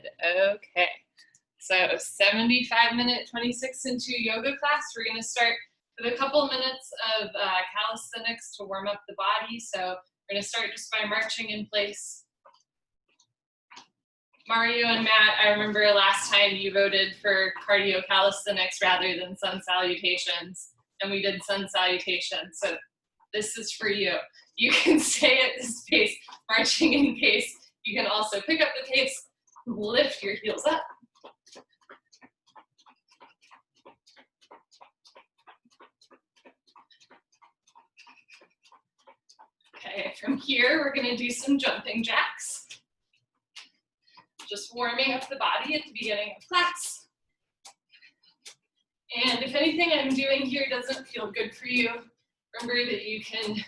Okay, so 75-minute 26 and 2 yoga class. We're going to start with a couple minutes of calisthenics to warm up the body. So we're going to start just by marching in place. Mario and Matt, I remember last time you voted for cardio calisthenics rather than sun salutations, and we did sun salutations. So this is for you. You can stay at this pace, marching in pace. You can also pick up the pace, lift your heels up. Okay, from here, we're gonna do some jumping jacks. Just warming up the body at the beginning of class. And if anything I'm doing here doesn't feel good for you, remember that you can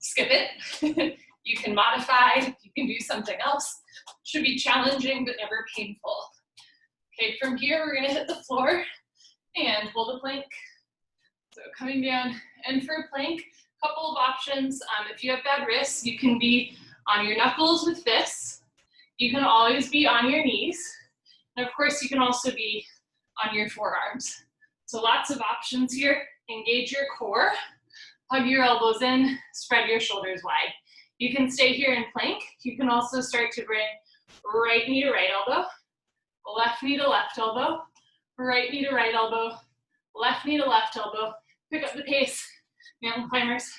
skip it. You can modify, you can do something else. Should be challenging, but never painful. Okay, from here, we're gonna hit the floor and hold a plank. So coming down, and for a plank, couple of options. If you have bad wrists, you can be on your knuckles with fists. You can always be on your knees. And of course, you can also be on your forearms. So lots of options here. Engage your core, hug your elbows in, spread your shoulders wide. You can stay here in plank. You can also start to bring right knee to right elbow, left knee to left elbow, right knee to right elbow, left knee to left elbow. Pick up the pace, mountain climbers.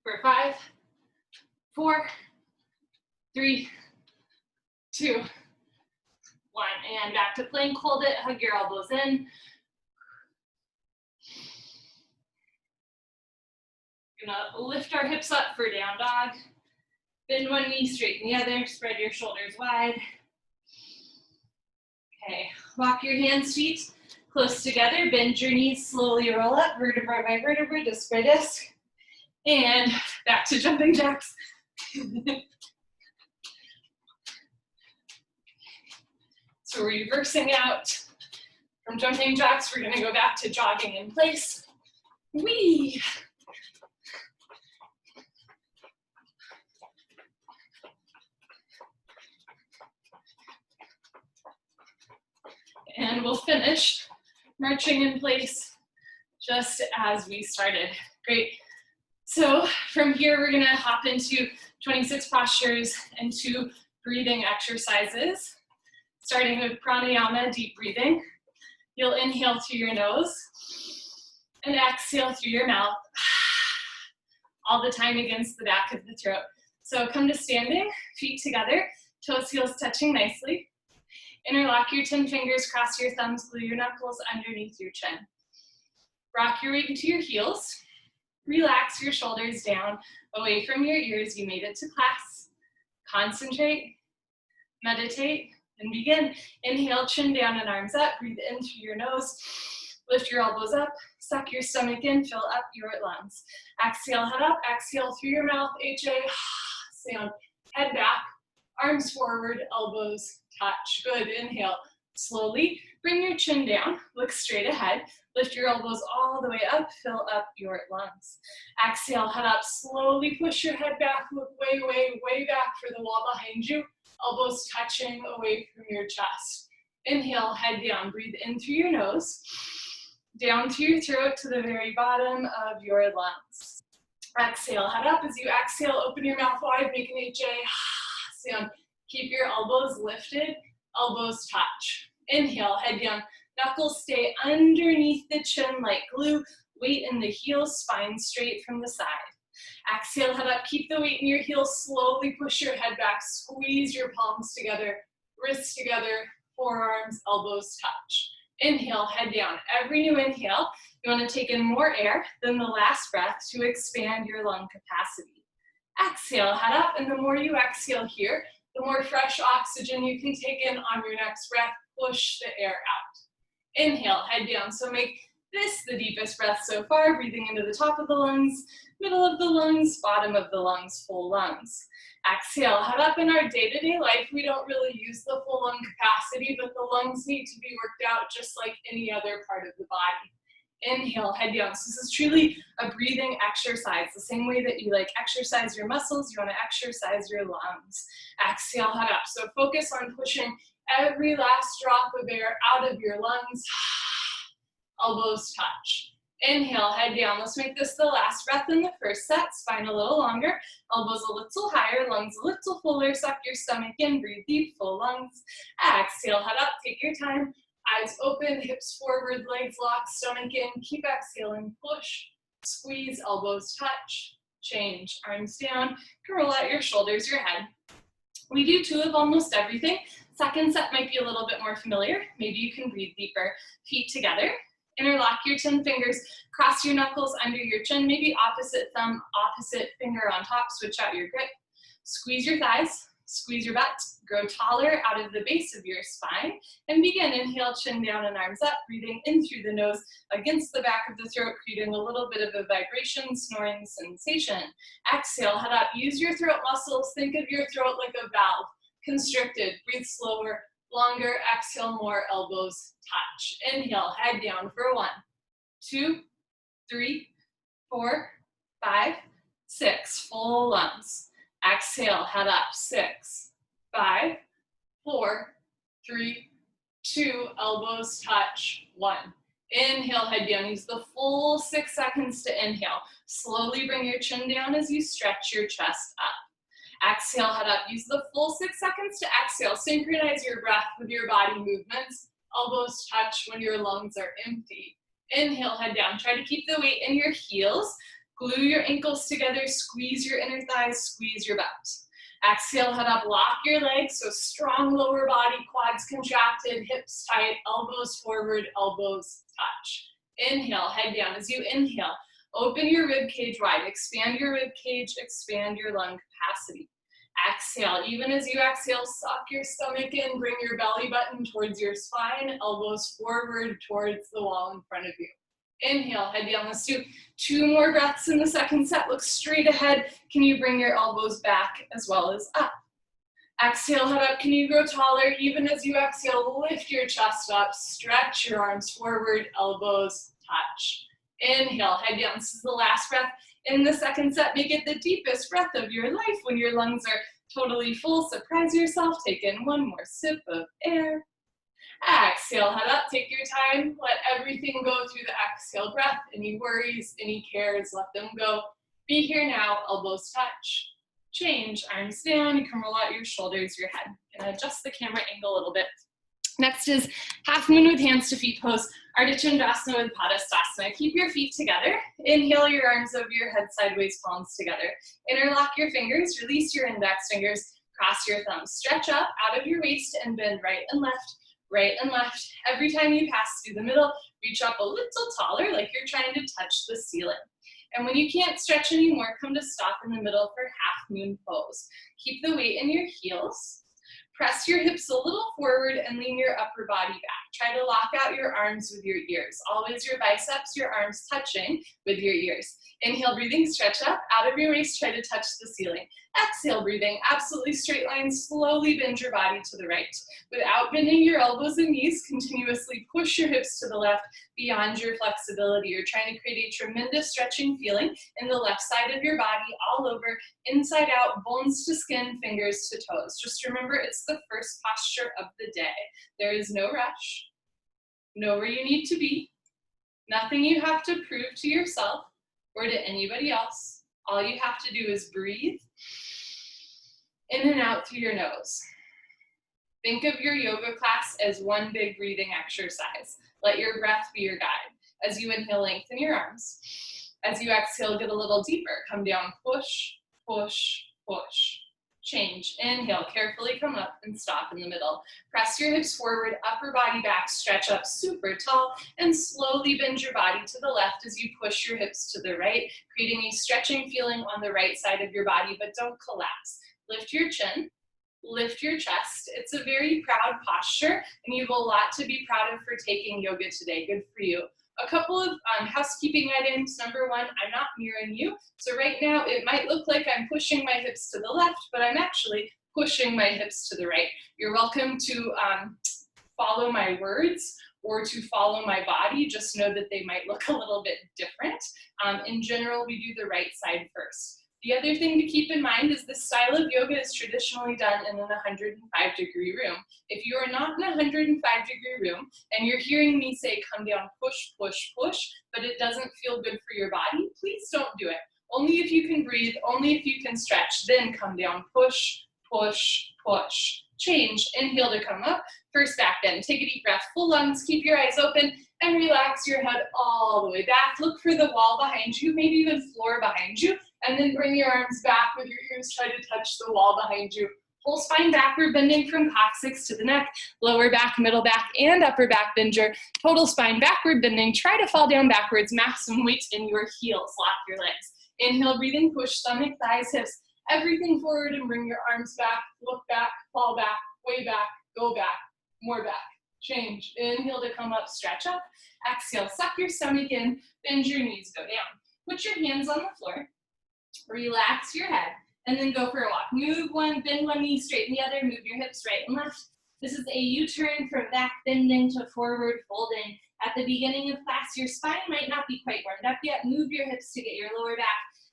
For 5, 4, 3, 2, 1. And back to plank, hold it, hug your elbows in. Gonna lift our hips up for down dog. Bend one knee, straighten the other, spread your shoulders wide. Okay, walk your hands, feet close together, bend your knees, slowly roll up, vertebra by vertebra, disc by disc. And back to jumping jacks. So we're reversing out from jumping jacks. We're gonna go back to jogging in place. Whee! And we'll finish marching in place just as we started. Great. So from here, we're gonna hop into 26 postures and 2 breathing exercises, starting with pranayama, deep breathing. You'll inhale through your nose and exhale through your mouth, all the time against the back of the throat. So come to standing, feet together, toes, heels touching nicely. Interlock your 10 fingers, cross your thumbs, glue your knuckles underneath your chin. Rock your weight into your heels. Relax your shoulders down, away from your ears. You made it to class. Concentrate, meditate, and begin. Inhale, chin down and arms up. Breathe in through your nose. Lift your elbows up. Suck your stomach in. Fill up your lungs. Exhale, head up. Exhale through your mouth. HA. Sound. Head back. Arms forward. Elbows touch. Good. Inhale. Slowly bring your chin down. Look straight ahead. Lift your elbows all the way up. Fill up your lungs. Exhale, head up. Slowly push your head back. Look way, way, way back for the wall behind you. Elbows touching away from your chest. Inhale, head down. Breathe in through your nose. Down through your throat to the very bottom of your lungs. Exhale, head up. As you exhale, open your mouth wide. Make an HA sound. Keep your elbows lifted. Elbows touch. Inhale, head down. Knuckles stay underneath the chin like glue. Weight in the heels, spine straight from the side. Exhale, head up. Keep the weight in your heels. Slowly push your head back. Squeeze your palms together. Wrists together. Forearms, elbows touch. Inhale, head down. Every new inhale, you want to take in more air than the last breath to expand your lung capacity. Exhale, head up. And the more you exhale here, the more fresh oxygen you can take in on your next breath. Push the air out. Inhale, head down. So make this the deepest breath so far, breathing into the top of the lungs, middle of the lungs, bottom of the lungs, full lungs. Exhale, head up. In our day-to-day life, we don't really use the full lung capacity, but the lungs need to be worked out just like any other part of the body. Inhale, head down. So this is truly a breathing exercise. The same way that you like exercise your muscles, you want to exercise your lungs. Exhale, head up. So focus on pushing every last drop of air out of your lungs. Elbows touch. Inhale, head down. Let's make this the last breath in the first set. Spine a little longer, elbows a little higher, lungs a little fuller. Suck your stomach in, breathe deep, full lungs. Exhale, head up, take your time. Eyes open, hips forward, legs locked, stomach in. Keep exhaling, push, squeeze, elbows touch, change. Arms down, roll out your shoulders, your head. We do 2 of almost everything. Second set might be a little bit more familiar. Maybe you can breathe deeper. Feet together. Interlock your 10 fingers, cross your knuckles under your chin, maybe opposite thumb, opposite finger on top, switch out your grip. Squeeze your thighs, squeeze your butt, grow taller out of the base of your spine, and begin. Inhale, chin down and arms up, breathing in through the nose against the back of the throat, creating a little bit of a vibration, snoring sensation. Exhale, head up, use your throat muscles, think of your throat like a valve, constricted, breathe slower, longer, exhale more, elbows touch. Inhale, head down for 1, 2, 3, 4, 5, 6, full lungs. Exhale, head up, 6, 5, 4, 3, 2, elbows touch, 1. Inhale, head down, use the full 6 seconds to inhale. Slowly bring your chin down as you stretch your chest up. Exhale, head up. Use the full 6 seconds to exhale. Synchronize your breath with your body movements. Elbows touch when your lungs are empty. Inhale, head down. Try to keep the weight in your heels. Glue your ankles together. Squeeze your inner thighs. Squeeze your butt. Exhale, head up. Lock your legs. So strong lower body, quads contracted, hips tight, elbows forward, elbows touch. Inhale, head down. As you inhale, open your rib cage wide. Expand your rib cage. Expand your lung capacity. Exhale. Even as you exhale, suck your stomach in. Bring your belly button towards your spine. Elbows forward towards the wall in front of you. Inhale. Head down. Let's do 2 more breaths in the second set. Look straight ahead. Can you bring your elbows back as well as up? Exhale. Head up. Can you grow taller? Even as you exhale, lift your chest up. Stretch your arms forward. Elbows touch. Inhale, head down. This is the last breath in the second set. Make it the deepest breath of your life. When your lungs are totally full, surprise yourself. Take in 1 more sip of air. Exhale, head up. Take your time. Let everything go through the exhale breath. Any worries, any cares, let them go. Be here now. Elbows touch. Change. Arms down. You can roll out your shoulders, your head. And adjust the camera angle a little bit. Next is half moon with hands to feet pose, Ardha Chandrasana with Padastasana. Keep your feet together. Inhale your arms over your head sideways, palms together. Interlock your fingers, release your index fingers, cross your thumbs. Stretch up out of your waist and bend right and left, right and left. Every time you pass through the middle, reach up a little taller like you're trying to touch the ceiling. And when you can't stretch anymore, come to stop in the middle for half moon pose. Keep the weight in your heels. Press your hips a little forward and lean your upper body back. Try to lock out your arms with your ears. Always your biceps, your arms touching with your ears. Inhale, breathing, stretch up. Out of your waist, try to touch the ceiling. Exhale, breathing, absolutely straight line. Slowly bend your body to the right. Without bending your elbows and knees, continuously push your hips to the left beyond your flexibility. You're trying to create a tremendous stretching feeling in the left side of your body, all over, inside out, bones to skin, fingers to toes. Just remember, it's the first posture of the day. There is no rush. Know where you need to be. Nothing you have to prove to yourself or to anybody else. All you have to do is breathe in and out through your nose. Think of your yoga class as one big breathing exercise. Let your breath be your guide. As you inhale, lengthen your arms. As you exhale, get a little deeper. Come down, push, push, push. Change. Inhale, carefully come up and stop in the middle. Press your hips forward, upper body back, stretch up super tall, and slowly bend your body to the left as you push your hips to the right, creating a stretching feeling on the right side of your body, but don't collapse. Lift your chin, lift your chest. It's a very proud posture, and you have a lot to be proud of for taking yoga today. Good for you. A couple of housekeeping items. Number 1, I'm not mirroring you. So right now it might look like I'm pushing my hips to the left, but I'm actually pushing my hips to the right. You're welcome to follow my words or to follow my body, just know that they might look a little bit different. In general, we do the right side first. The other thing to keep in mind is this style of yoga is traditionally done in an 105-degree room. If you are not in a 105-degree room and you're hearing me say come down, push, push, push, but it doesn't feel good for your body, please don't do it. Only if you can breathe, only if you can stretch, then come down, push, push, push. Change, inhale to come up, first back bend. Take a deep breath, full lungs, keep your eyes open, and relax your head all the way back. Look for the wall behind you, maybe even floor behind you, and then bring your arms back with your ears, try to touch the wall behind you. Whole spine backward bending from coccyx to the neck, lower back, middle back, and upper back bender. Total spine backward bending. Try to fall down backwards, maximum weight in your heels, lock your legs. Inhale, breathing, push, stomach, thighs, hips, everything forward and bring your arms back, look back, fall back, way back, go back, more back. Change. Inhale to come up, stretch up. Exhale, suck your stomach in, bend your knees, go down. Put your hands on the floor, relax your head, and then go for a walk. Move one, bend one knee, straighten the other, move your hips right and left. This is a U-turn from back bending to forward folding. At the beginning of class, your spine might not be quite warmed up yet. Move your hips to get your lower back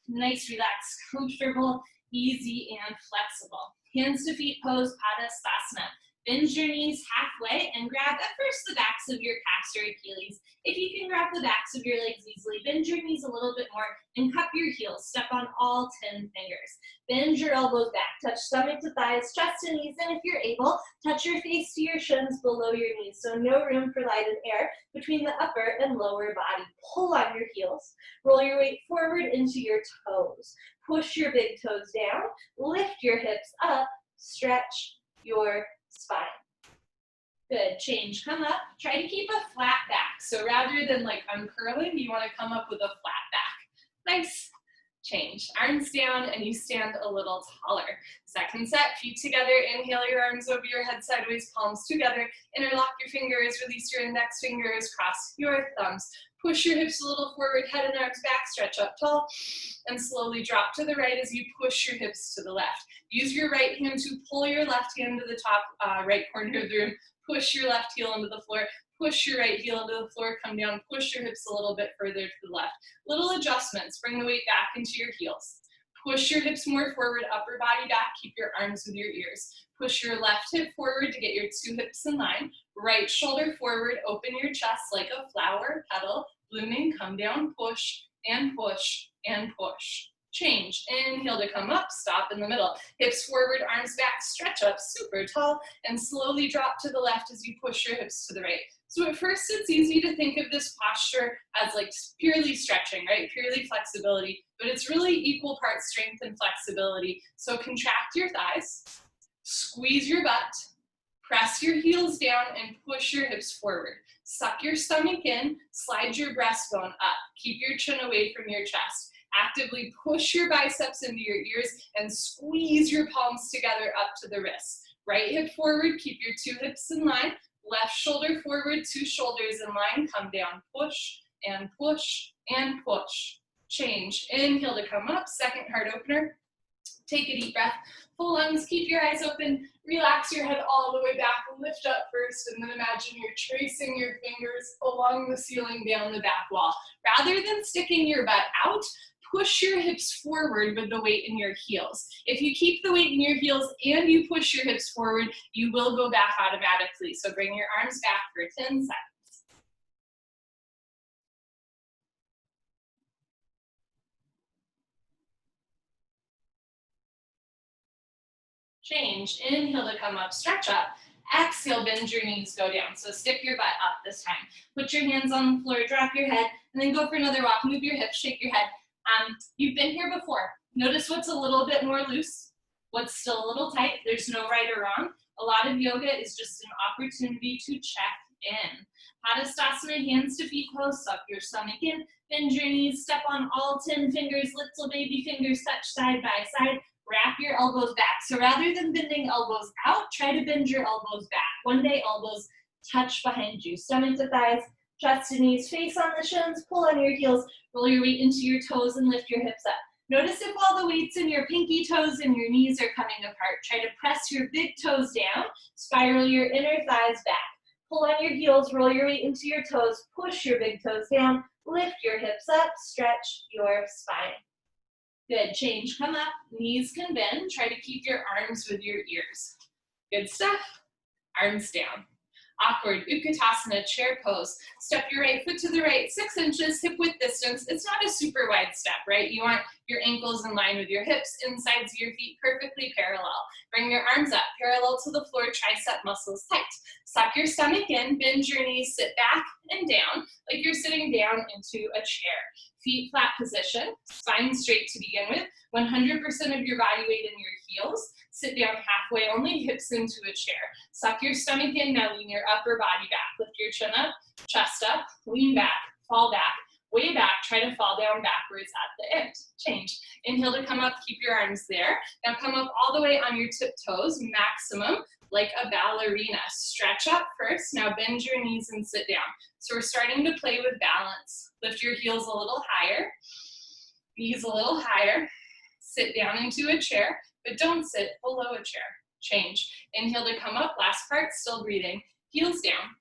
nice, relaxed, comfortable, easy, and flexible. Hands to feet pose, Padastasana. Bend your knees halfway and grab at first the backs of your calves or Achilles. If you can grab the backs of your legs easily, bend your knees a little bit more and cup your heels. Step on all 10 fingers. Bend your elbows back. Touch stomach to thighs, chest to knees, and if you're able, touch your face to your shins below your knees. So no room for light and air between the upper and lower body. Pull on your heels. Roll your weight forward into your toes. Push your big toes down. Lift your hips up. Stretch your spine. Good, change, come up. Try to keep a flat back. So rather than like uncurling, you want to come up with a flat back. Nice. Change, arms down and you stand a little taller. Second set, feet together, inhale your arms over your head sideways, palms together, interlock your fingers, release your index fingers, cross your thumbs. Push your hips a little forward, head and arms back, stretch up tall, and slowly drop to the right as you push your hips to the left. Use your right hand to pull your left hand to the top right corner of the room. Push your left heel into the floor. Push your right heel into the floor. Come down. Push your hips a little bit further to the left. Little adjustments. Bring the weight back into your heels. Push your hips more forward, upper body back. Keep your arms with your ears. Push your left hip forward to get your two hips in line. Right shoulder forward. Open your chest like a flower petal. Blooming. Come down. Push and push and push. Change. Inhale to come up, stop in the middle. Hips forward, arms back, stretch up super tall, and slowly drop to the left as you push your hips to the right. So at first it's easy to think of this posture as like purely stretching, right? Purely flexibility, but it's really equal parts strength and flexibility. So contract your thighs, squeeze your butt, press your heels down and push your hips forward. Suck your stomach in, slide your breastbone up. Keep your chin away from your chest. Actively push your biceps into your ears and squeeze your palms together up to the wrists. Right hip forward, keep your two hips in line. Left shoulder forward, two shoulders in line. Come down, push and push and push. Change. Inhale to come up, second heart opener. Take a deep breath, full lungs, keep your eyes open, relax your head all the way back, lift up first, and then imagine you're tracing your fingers along the ceiling down the back wall. Rather than sticking your butt out, push your hips forward with the weight in your heels. If you keep the weight in your heels and you push your hips forward, you will go back automatically. So bring your arms back for 10 seconds. Change. Inhale to come up, stretch up. Exhale, bend your knees, go down. So stick your butt up this time. Put your hands on the floor, drop your head, and then go for another walk. Move your hips, shake your head. You've been here before. Notice what's a little bit more loose, what's still a little tight. There's no right or wrong. A lot of yoga is just an opportunity to check in. Padastasana, hands to feet pose, suck your stomach in, bend your knees, step on all 10 fingers, little baby fingers touch side by side. Wrap your elbows back. So rather than bending elbows out, try to bend your elbows back. One day, elbows touch behind you. Stomach to thighs, chest to knees, face on the shins, pull on your heels, roll your weight into your toes and lift your hips up. Notice if all the weight's in your pinky toes and your knees are coming apart. Try to press your big toes down, spiral your inner thighs back. Pull on your heels, roll your weight into your toes, push your big toes down, lift your hips up, stretch your spine. Good, change, come up, knees can bend, try to keep your arms with your ears. Good stuff, arms down. Awkward, Utkatasana, chair pose. Step your right foot to the right, 6 inches, hip width distance. It's not a super wide step, right? You want your ankles in line with your hips, insides of your feet perfectly parallel. Bring your arms up, parallel to the floor, tricep muscles tight. Suck your stomach in, bend your knees, sit back and down, like you're sitting down into a chair. Feet flat position, spine straight to begin with, 100% of your body weight in your heels. Sit down halfway only, hips into a chair. Suck your stomach in, now lean your upper body back. Lift your chin up, chest up, lean back, fall back, way back, try to fall down backwards at the end. Change. Inhale to come up, keep your arms there. Now come up all the way on your tiptoes, maximum, like a ballerina. Stretch up first, now bend your knees and sit down. So we're starting to play with balance. Lift your heels a little higher, knees a little higher, sit down into a chair, but don't sit below a chair. Change. Inhale to come up, last part, still breathing. Heels down.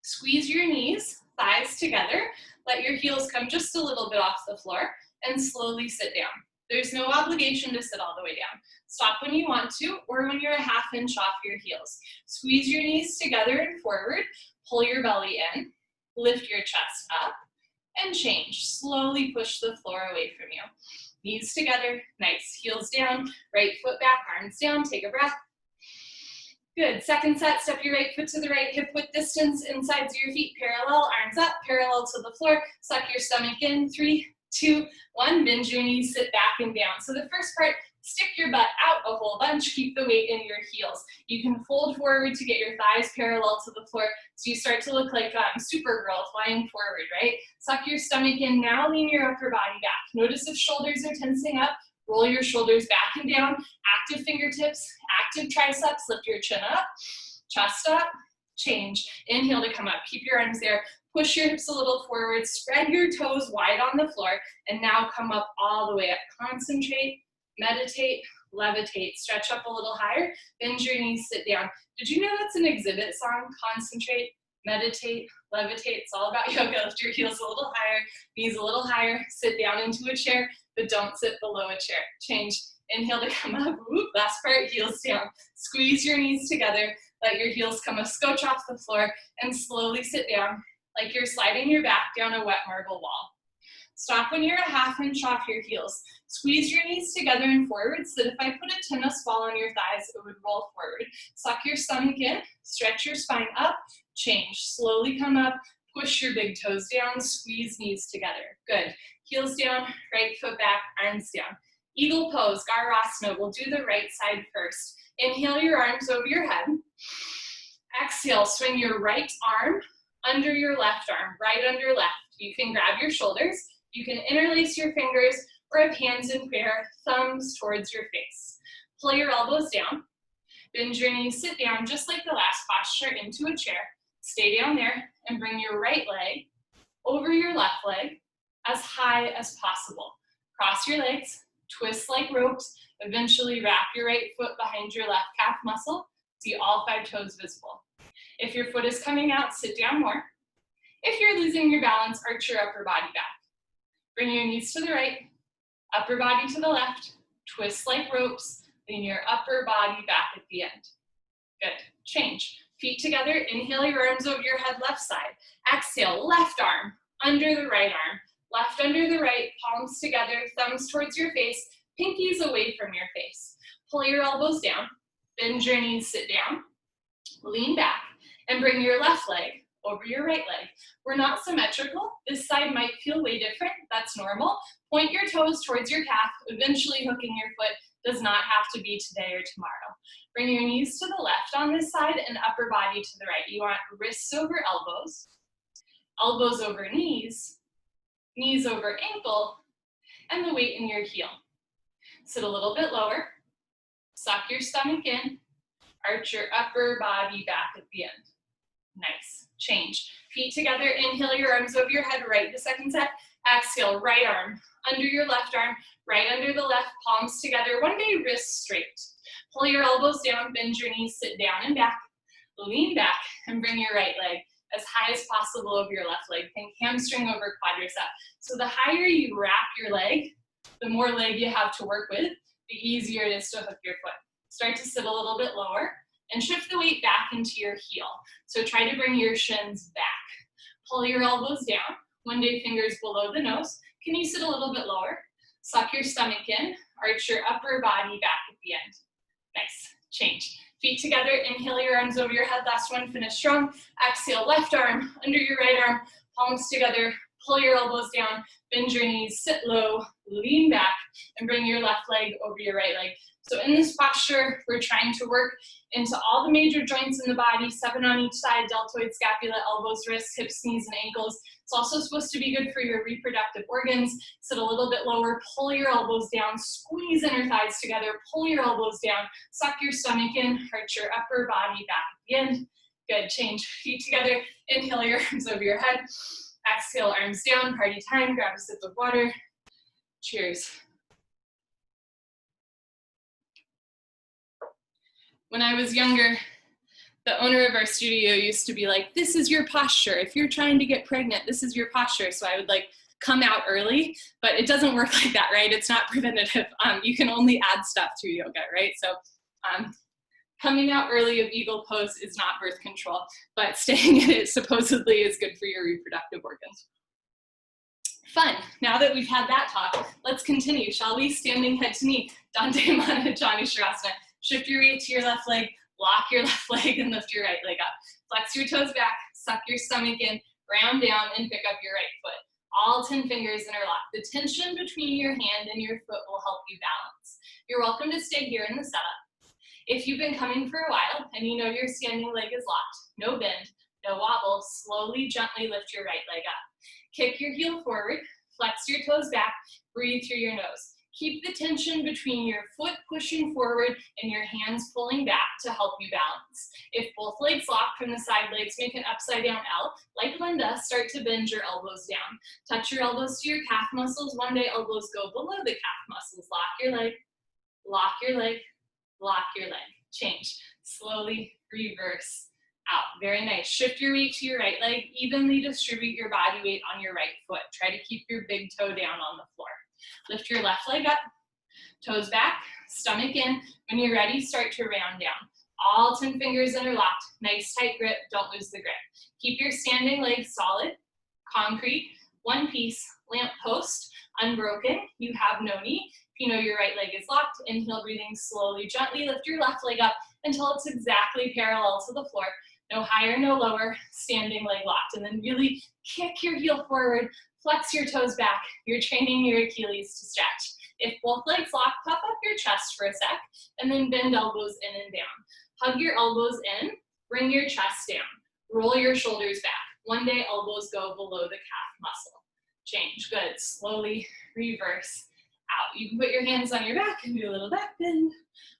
Squeeze your knees, thighs together. Let your heels come just a little bit off the floor and slowly sit down. There's no obligation to sit all the way down. Stop when you want to or when you're a ½ inch off your heels. Squeeze your knees together and forward. Pull your belly in. Lift your chest up and change. Slowly push the floor away from you. Knees together, nice. Heels down, right foot back, arms down. Take a breath. Good. Second set, step your right foot to the right, hip width distance, insides of your feet parallel, arms up, parallel to the floor. Suck your stomach in. 3, 2, 1. Bend your knees, sit back and down. So the first part, stick your butt out a whole bunch, keep the weight in your heels. You can fold forward to get your thighs parallel to the floor so you start to look like Supergirl flying forward, right? Suck your stomach in, now lean your upper body back. Notice if shoulders are tensing up, roll your shoulders back and down, active fingertips, active triceps, lift your chin up, chest up, change. Inhale to come up, keep your arms there, push your hips a little forward, spread your toes wide on the floor, and now come up all the way up. Concentrate, meditate, levitate, stretch up a little higher, bend your knees, sit down. Did you know that's an exhibit song? Concentrate, meditate, levitate. It's all about yoga. Lift your heels a little higher, knees a little higher, sit down into a chair, but don't sit below a chair. Change. Inhale to come up. Whoop, last part, heels down. Squeeze your knees together. Let your heels come a scotch off the floor and slowly sit down like you're sliding your back down a wet marble wall. Stop when you're a ½ inch off your heels. Squeeze your knees together and forward so that if I put a tennis ball on your thighs, it would roll forward. Suck your stomach in, stretch your spine up, change. Slowly come up, push your big toes down, squeeze knees together. Good. Heels down, right foot back, arms down. Eagle pose, Garasana. We'll do the right side first. Inhale your arms over your head. Exhale, swing your right arm under your left arm, right under left. You can grab your shoulders. You can interlace your fingers or have hands in prayer, thumbs towards your face. Pull your elbows down. Bend your knees, sit down just like the last posture into a chair. Stay down there and bring your right leg over your left leg as high as possible. Cross your legs, twist like ropes, eventually wrap your right foot behind your left calf muscle. See all 5 toes visible. If your foot is coming out, sit down more. If you're losing your balance, arch your upper body back. Bring your knees to the right, upper body to the left, twist like ropes, lean your upper body back at the end. Good. Change. Feet together, inhale your arms over your head, left side. Exhale, left arm under the right arm. Left under the right, palms together, thumbs towards your face, pinkies away from your face. Pull your elbows down, bend your knees, sit down, lean back, and bring your left leg over your right leg. We're not symmetrical. This side might feel way different. That's normal. Point your toes towards your calf, eventually hooking your foot. Does not have to be today or tomorrow. Bring your knees to the left on this side and upper body to the right. You want wrists over elbows, elbows over knees, knees over ankle, and the weight in your heel. Sit a little bit lower, suck your stomach in, arch your upper body back at the end. Nice. Change. Feet together, inhale your arms over your head, right the second set. Exhale, right arm under your left arm, right under the left, palms together. One day, wrists straight. Pull your elbows down, bend your knees, sit down and back. lean back and bring your right leg as high as possible over your left leg. Think hamstring over quadricep. So the higher you wrap your leg, the more leg you have to work with, the easier it is to hook your foot. Start to sit a little bit lower and shift the weight back into your heel. So try to bring your shins back. Pull your elbows down, one day fingers below the nose. Can you sit a little bit lower? Suck your stomach in, arch your upper body back at the end. Nice, change. Feet together, inhale your arms over your head, last one, finish strong. Exhale, left arm under your right arm, palms together, pull your elbows down, bend your knees, sit low, lean back, and bring your left leg over your right leg. So in this posture, we're trying to work into all the major joints in the body, 7 on each side, deltoid, scapula, elbows, wrists, hips, knees, and ankles. It's also supposed to be good for your reproductive organs. Sit a little bit lower, pull your elbows down, squeeze inner thighs together, pull your elbows down, suck your stomach in, arch your upper body back at the end. Good, change. Feet together, inhale your arms over your head. Exhale, arms down, party time, grab a sip of water. Cheers. When I was younger, the owner of our studio used to be like, this is your posture. If you're trying to get pregnant, this is your posture. So I would like come out early, but it doesn't work like that, right? It's not preventative. You can only add stuff to yoga, right? So coming out early of eagle pose is not birth control, but staying in it supposedly is good for your reproductive organs. Fun. Now that we've had that talk, let's continue, shall we? Standing head to knee, Dante Mana Jani Shavasana. Shift your weight to your left leg, lock your left leg, and lift your right leg up. Flex your toes back, suck your stomach in, round down, and pick up your right foot. All 10 fingers interlock. The tension between your hand and your foot will help you balance. You're welcome to stay here in the setup. If you've been coming for a while and you know your standing leg is locked, no bend, no wobble, slowly, gently lift your right leg up. Kick your heel forward, flex your toes back, breathe through your nose. Keep the tension between your foot pushing forward and your hands pulling back to help you balance. If both legs lock from the side legs, make an upside down L. Like Linda, start to bend your elbows down. Touch your elbows to your calf muscles. One day elbows go below the calf muscles. Lock your leg, lock your leg, lock your leg. Change. Slowly reverse out. Very nice. Shift your weight to your right leg. Evenly distribute your body weight on your right foot. Try to keep your big toe down on the floor. Lift your left leg up, toes back, stomach in. When you're ready, start to round down. All 10 fingers interlocked. Nice tight grip, don't lose the grip. Keep your standing legs solid, concrete, one piece, lamp post, unbroken. You have no knee. If you know your right leg is locked, inhale, breathing slowly, gently lift your left leg up until it's exactly parallel to the floor. No higher, no lower, standing leg locked. And then really kick your heel forward, flex your toes back. You're training your Achilles to stretch. If both legs lock, puff up your chest for a sec, and then bend elbows in and down. Hug your elbows in, bring your chest down. Roll your shoulders back. One day, elbows go below the calf muscle. Change, good. Slowly reverse out. You can put your hands on your back and do a little back bend,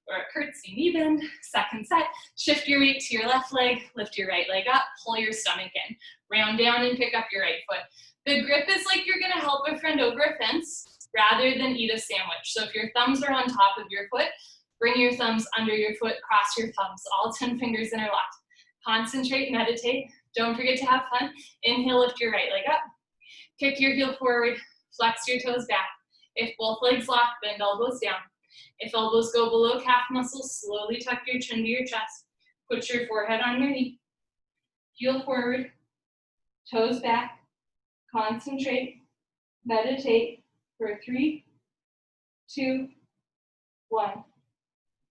or a curtsy knee bend. Second set, shift your weight to your left leg, lift your right leg up, pull your stomach in. Round down and pick up your right foot. The grip is like you're gonna help a friend over a fence rather than eat a sandwich. So if your thumbs are on top of your foot, bring your thumbs under your foot, cross your thumbs, all 10 fingers interlocked. Concentrate, meditate. Don't forget to have fun. Inhale, lift your right leg up. Kick your heel forward, flex your toes back. If both legs lock, bend elbows down. If elbows go below calf muscles, slowly tuck your chin to your chest. Put your forehead on your knee. Heel forward, toes back. Concentrate, meditate for 3, 2, 1.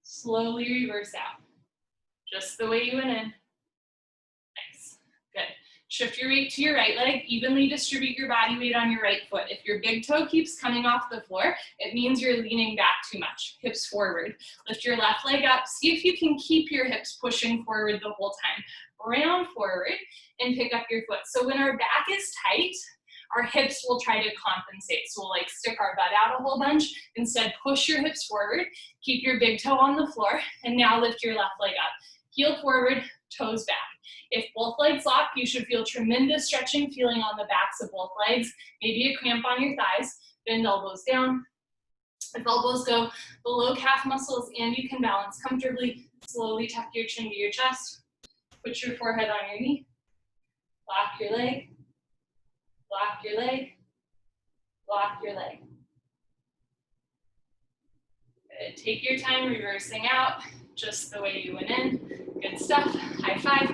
Slowly reverse out. Just the way you went in. Nice, good. Shift your weight to your right leg, evenly distribute your body weight on your right foot. If your big toe keeps coming off the floor, it means you're leaning back too much. Hips forward. Lift your left leg up. See if you can keep your hips pushing forward the whole time. Round forward and pick up your foot. So when our back is tight, our hips will try to compensate. So we'll like stick our butt out a whole bunch. Instead, push your hips forward, keep your big toe on the floor, and now lift your left leg up. Heel forward, toes back. If both legs lock, you should feel tremendous stretching feeling on the backs of both legs, maybe a cramp on your thighs. Bend elbows down. If elbows go below calf muscles and you can balance comfortably, slowly tuck your chin to your chest. Put your forehead on your knee. Lock your leg. Lock your leg. Lock your leg. Good. Take your time reversing out just the way you went in. Good stuff. High five.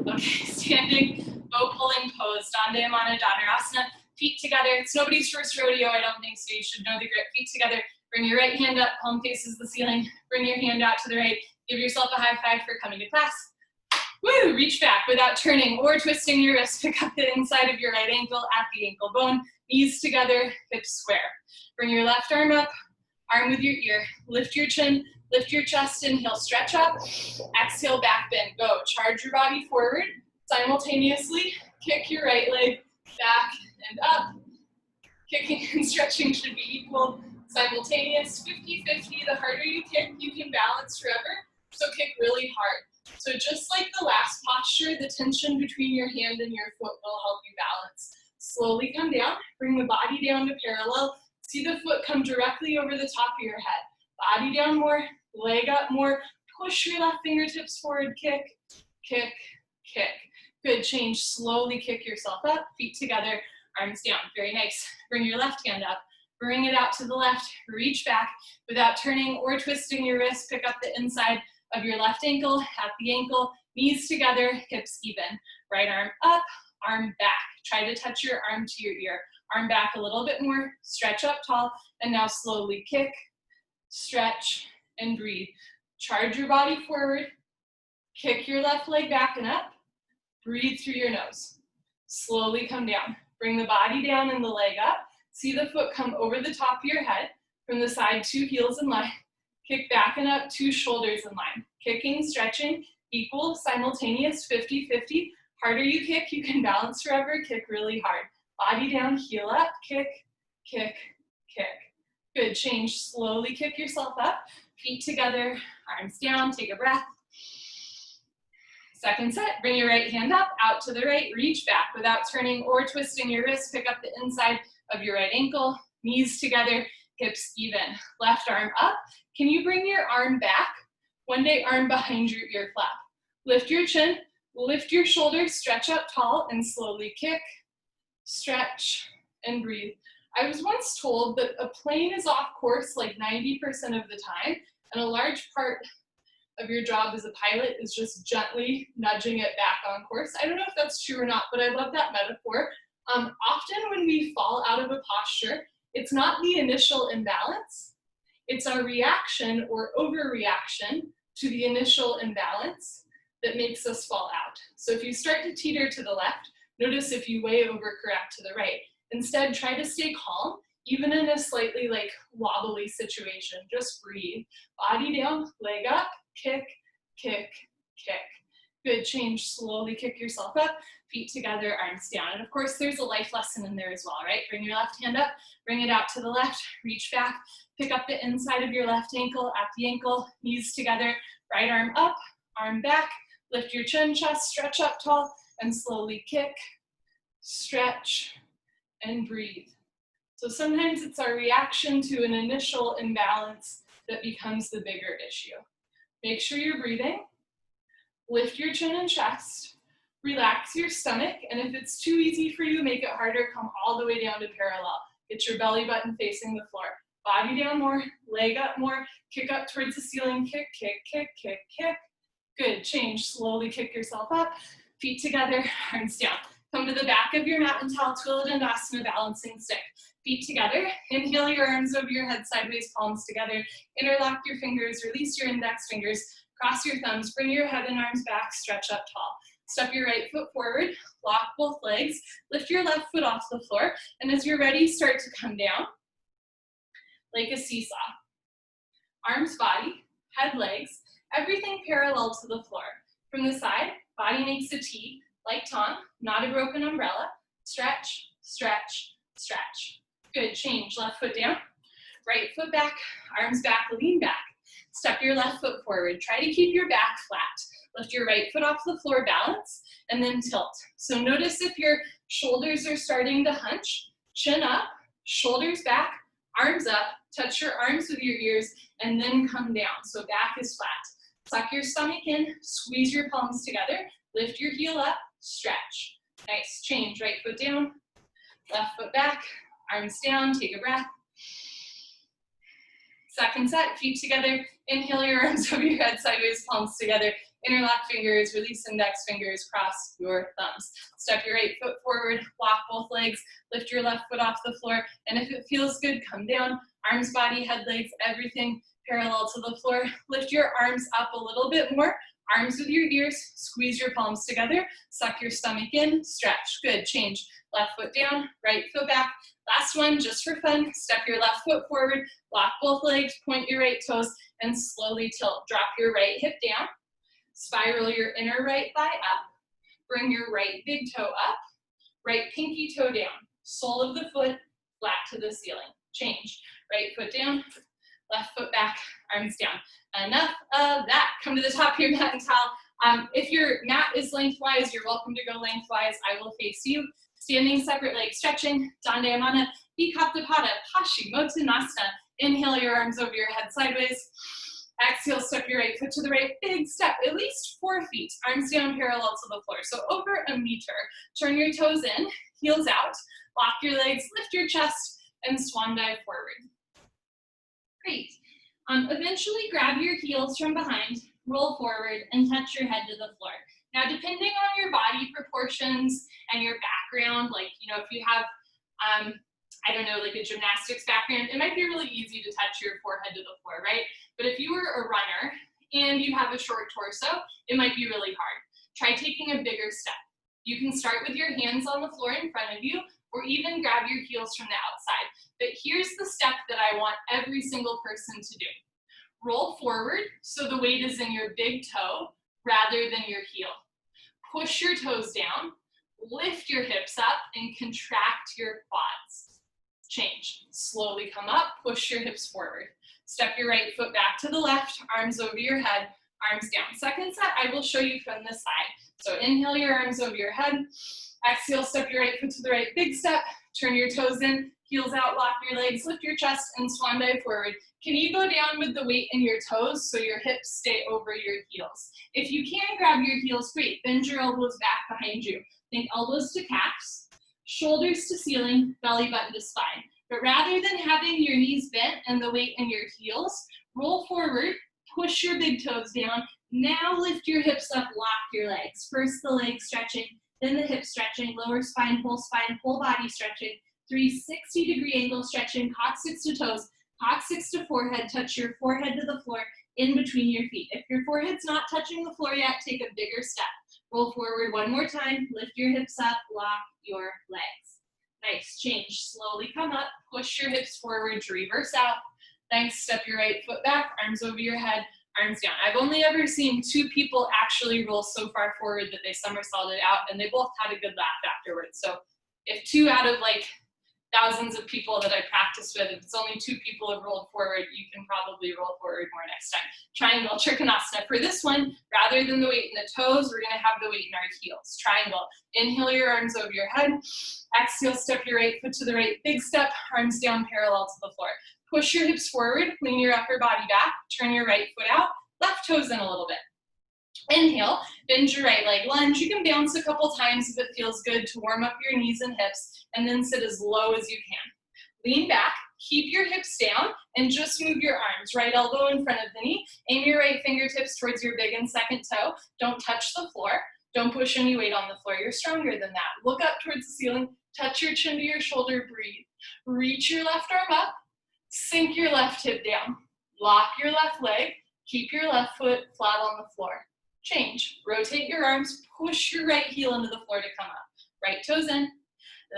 Okay, standing bow pulling pose. Dandayamana Dhanurasana. Feet together. It's nobody's first rodeo, I don't think, so you should know the grip. Feet together. Bring your right hand up, palm faces the ceiling. Bring your hand out to the right. Give yourself a high five for coming to class. Woo! Reach back without turning or twisting your wrist. Pick up the inside of your right ankle at the ankle bone. Knees together, hips square. Bring your left arm up, arm with your ear. Lift your chin, lift your chest, inhale, stretch up. Exhale, back bend. Go. Charge your body forward. Simultaneously, kick your right leg back and up. Kicking and stretching should be equal. Simultaneous, 50-50. The harder you kick, you can balance forever. So kick really hard. So just like the last posture, the tension between your hand and your foot will help you balance. Slowly come down, bring the body down to parallel. See the foot come directly over the top of your head. Body down more, leg up more. Push your left fingertips forward, kick, kick, kick. Good, change, slowly kick yourself up, feet together, arms down. Very nice. Bring your left hand up. Bring it out to the left, reach back without turning or twisting your wrist. Pick up the inside of your left ankle at the ankle, knees together, hips even. Right arm up, arm back. Try to touch your arm to your ear. Arm back a little bit more, stretch up tall, and now slowly kick, stretch, and breathe. Charge your body forward, kick your left leg back and up, breathe through your nose. Slowly come down. Bring the body down and the leg up. See the foot come over the top of your head, from the side, 2 heels in line. Kick back and up, 2 shoulders in line. Kicking, stretching, equal, simultaneous, 50-50. Harder you kick, you can balance forever. Kick really hard. Body down, heel up, kick, kick, kick. Good, change, slowly kick yourself up. Feet together, arms down, take a breath. Second set, bring your right hand up, out to the right, reach back without turning or twisting your wrist. Pick up the inside of your right ankle, knees together, hips even. Left arm up. Can you bring your arm back? One day, arm behind your ear flap. Lift your chin, lift your shoulders, stretch up tall, and slowly kick, stretch, and breathe. I was once told that a plane is off course like 90% of the time, and a large part of your job as a pilot is just gently nudging it back on course. I don't know if that's true or not, but I love that metaphor. Often when we fall out of a posture, it's not the initial imbalance, it's our reaction or overreaction to the initial imbalance that makes us fall out. So if you start to teeter to the left, notice if you way overcorrect to the right. Instead, try to stay calm, even in a slightly wobbly situation. Just breathe. Body down, leg up, kick, kick, kick. Good, change, slowly kick yourself up, feet together, arms down. And of course, there's a life lesson in there as well, right? Bring your left hand up, bring it out to the left, reach back, pick up the inside of your left ankle at the ankle, knees together, right arm up, arm back, lift your chin, chest, stretch up tall, and slowly kick, stretch, and breathe. So sometimes it's our reaction to an initial imbalance that becomes the bigger issue. Make sure you're breathing. Lift your chin and chest, relax your stomach, and if it's too easy for you, make it harder, come all the way down to parallel. Get your belly button facing the floor. Body down more, leg up more, kick up towards the ceiling, kick, kick, kick, kick, kick. Good, change, slowly kick yourself up, feet together, arms down. Come to the back of your mat and towel, Twill Dandasana, balancing stick. Feet together, inhale your arms over your head sideways, palms together, interlock your fingers, release your index fingers, cross your thumbs, bring your head and arms back, stretch up tall. Step your right foot forward, lock both legs, lift your left foot off the floor, and as you're ready, start to come down like a seesaw. Arms, body, head, legs, everything parallel to the floor. From the side, body makes a T, like tongue, not a broken umbrella. Stretch, stretch, stretch. Good, change, left foot down, right foot back, arms back, lean back. Step your left foot forward. Try to keep your back flat. Lift your right foot off the floor, balance, and then tilt. So notice if your shoulders are starting to hunch, chin up, shoulders back, arms up, touch your arms with your ears, and then come down. So back is flat. Suck your stomach in, squeeze your palms together, Lift your heel up, stretch. Nice, change, right foot down, left foot back, arms down, take a breath. Second set, feet together. Inhale your arms over your head, sideways, palms together. Interlock fingers, release index fingers, cross your thumbs. Step your right foot forward, walk both legs, lift your left foot off the floor, and if it feels good, come down. Arms, body, head, legs, everything parallel to the floor. Lift your arms up a little bit more. Arms with your ears, squeeze your palms together, suck your stomach in, stretch. Good, change. Left foot down, right foot back. Last one, just for fun. Step your left foot forward, lock both legs, point your right toes, and slowly tilt. Drop your right hip down. Spiral your inner right thigh up. Bring your right big toe up. Right pinky toe down. Sole of the foot flat to the ceiling. Change. Right foot down. Left foot back. Arms down. Enough of that. Come to the top of your mat and towel. If your mat is lengthwise, you're welcome to go lengthwise. I will face you. Standing separate leg stretching. Dandayamana. Vikaptapada. Paschimottanasana. Inhale your arms over your head sideways. Exhale, step your right foot to the right, big step, at least 4 feet, arms down parallel to the floor, so over a meter. Turn your toes in, heels out, lock your legs, lift your chest, and swan dive forward. Great. Eventually grab your heels from behind, roll forward, and touch your head to the floor. Now, depending on your body proportions and your background, like, if you have, I don't know, like a gymnastics background, it might be really easy to touch your forehead to the floor, right? But if you were a runner and you have a short torso, it might be really hard. Try taking a bigger step. You can start with your hands on the floor in front of you, or even grab your heels from the outside. But here's the step that I want every single person to do. Roll forward so the weight is in your big toe rather than your heel. Push your toes down, lift your hips up, and contract your quads. Change. Slowly come up, push your hips forward. Step your right foot back to the left, arms over your head, arms down. Second set, I will show you from the side. So inhale your arms over your head. Exhale, step your right foot to the right, big step. Turn your toes in, heels out, lock your legs, lift your chest, and swan dive forward. Can you go down with the weight in your toes so your hips stay over your heels? If you can grab your heels, great. Bend your elbows back behind you. Think elbows to calves, shoulders to ceiling, belly button to spine. But rather than having your knees bent and the weight in your heels, roll forward, push your big toes down. Now lift your hips up, lock your legs. First the leg stretching, then the hip stretching, lower spine, whole body stretching, 360-degree angle stretching, coccyx to toes, coccyx to forehead, touch your forehead to the floor in between your feet. If your forehead's not touching the floor yet, take a bigger step. Roll forward one more time, lift your hips up, lock your legs. Nice, change, slowly come up, push your hips forward to reverse out. Thanks, step your right foot back, arms over your head, arms down. I've only ever seen 2 people actually roll so far forward that they somersaulted out, and they both had a good laugh afterwards. So if 2 out of like thousands of people that I practiced with, if it's only 2 people have rolled forward, you can probably roll forward more next time. Triangle, Trikonasana. For this one, rather than the weight in the toes, we're gonna have the weight in our heels. Triangle, inhale your arms over your head. Exhale, step your right foot to the right, big step, arms down parallel to the floor. Push your hips forward, lean your upper body back, turn your right foot out, left toes in a little bit. Inhale, bend your right leg, lunge. You can bounce a couple times if it feels good to warm up your knees and hips, and then sit as low as you can. Lean back, keep your hips down, and just move your arms. Right elbow in front of the knee. Aim your right fingertips towards your big and second toe. Don't touch the floor. Don't push any weight on the floor. You're stronger than that. Look up towards the ceiling. Touch your chin to your shoulder. Breathe. Reach your left arm up. Sink your left hip down. Lock your left leg. Keep your left foot flat on the floor. Change. Rotate your arms. Push your right heel into the floor to come up. Right toes in.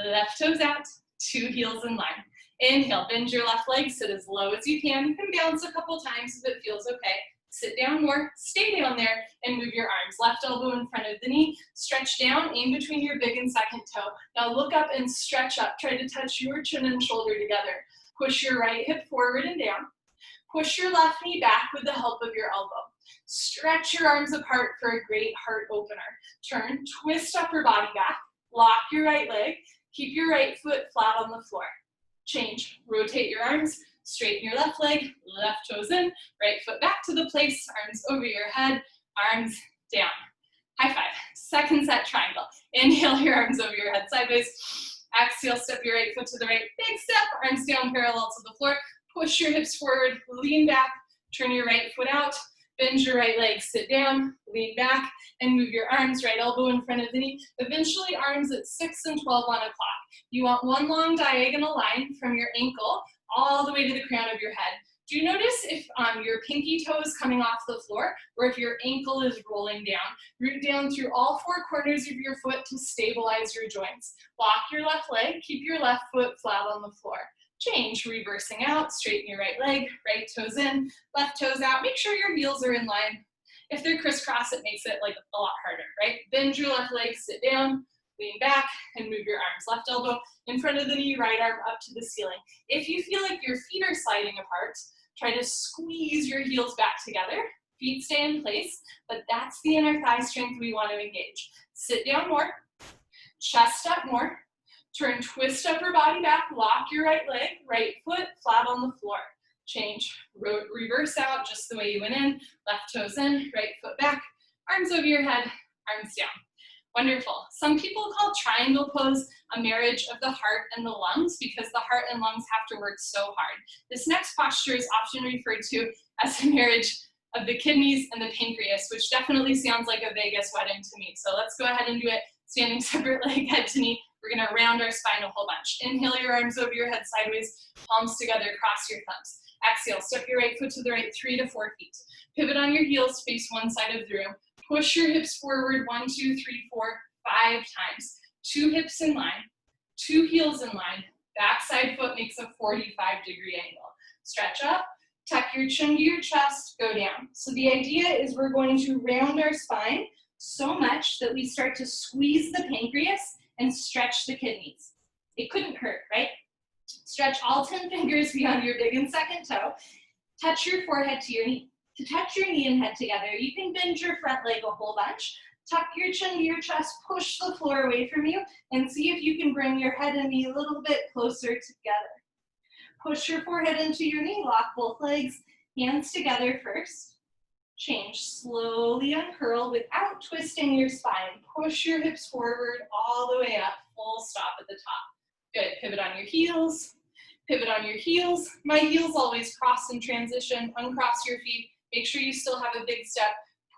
Left toes out. 2 heels in line. Inhale. Bend your left leg. Sit as low as you can. You can bounce a couple times if it feels okay. Sit down more. Stay down there and move your arms. Left elbow in front of the knee. Stretch down. Aim between your big and second toe. Now look up and stretch up. Try to touch your chin and shoulder together. Push your right hip forward and down. Push your left knee back with the help of your elbow. Stretch your arms apart for a great heart opener. Turn, twist upper body back, lock your right leg, keep your right foot flat on the floor. Change, rotate your arms, straighten your left leg, left toes in, right foot back to the place, arms over your head, arms down. High five. Second set, triangle. Inhale your arms over your head sideways. Exhale, step your right foot to the right. Big step, arms down parallel to the floor. Push your hips forward, lean back, turn your right foot out, bend your right leg, sit down, lean back, and move your arms, right elbow in front of the knee. Eventually, arms at 6 and 12 on a clock. You want one long diagonal line from your ankle all the way to the crown of your head. Do you notice if your pinky toe is coming off the floor or if your ankle is rolling down? Root down through all four corners of your foot to stabilize your joints. Lock your left leg, keep your left foot flat on the floor. Change, reversing out, straighten your right leg, right toes in, left toes out. Make sure your heels are in line. If they're crisscross, it makes it like a lot harder, right? Bend your left leg, sit down, lean back, and move your arms. Left elbow in front of the knee, right arm up to the ceiling. If you feel like your feet are sliding apart, try to squeeze your heels back together. Feet stay in place, but that's the inner thigh strength we want to engage. Sit down more, chest up more, turn, twist upper body back, lock your right leg, right foot flat on the floor. Change, reverse out just the way you went in, left toes in, right foot back, arms over your head, arms down. Wonderful. Some people call triangle pose a marriage of the heart and the lungs because the heart and lungs have to work so hard. This next posture is often referred to as a marriage of the kidneys and the pancreas, which definitely sounds like a Vegas wedding to me. So let's go ahead and do it standing separate leg, head to knee. We're gonna round our spine a whole bunch. Inhale your arms over your head sideways, palms together, cross your thumbs. Exhale, step your right foot to the right, 3 to 4 feet. Pivot on your heels, face one side of the room. Push your hips forward, 1, 2, 3, 4, 5 times. 2 hips in line, 2 heels in line. Backside foot makes a 45-degree angle. Stretch up, tuck your chin to your chest, go down. So the idea is we're going to round our spine so much that we start to squeeze the pancreas and stretch the kidneys. It couldn't hurt, right? Stretch all 10 fingers beyond your big and second toe. Touch your forehead to your knee. To touch your knee and head together, you can bend your front leg a whole bunch. Tuck your chin to your chest, push the floor away from you, and see if you can bring your head and knee a little bit closer together. Push your forehead into your knee, lock both legs, hands together first. Change, slowly uncurl without twisting your spine. Push your hips forward all the way up, full stop at the top. Good, pivot on your heels, pivot on your heels. My heels always cross in transition, uncross your feet. Make sure you still have a big step.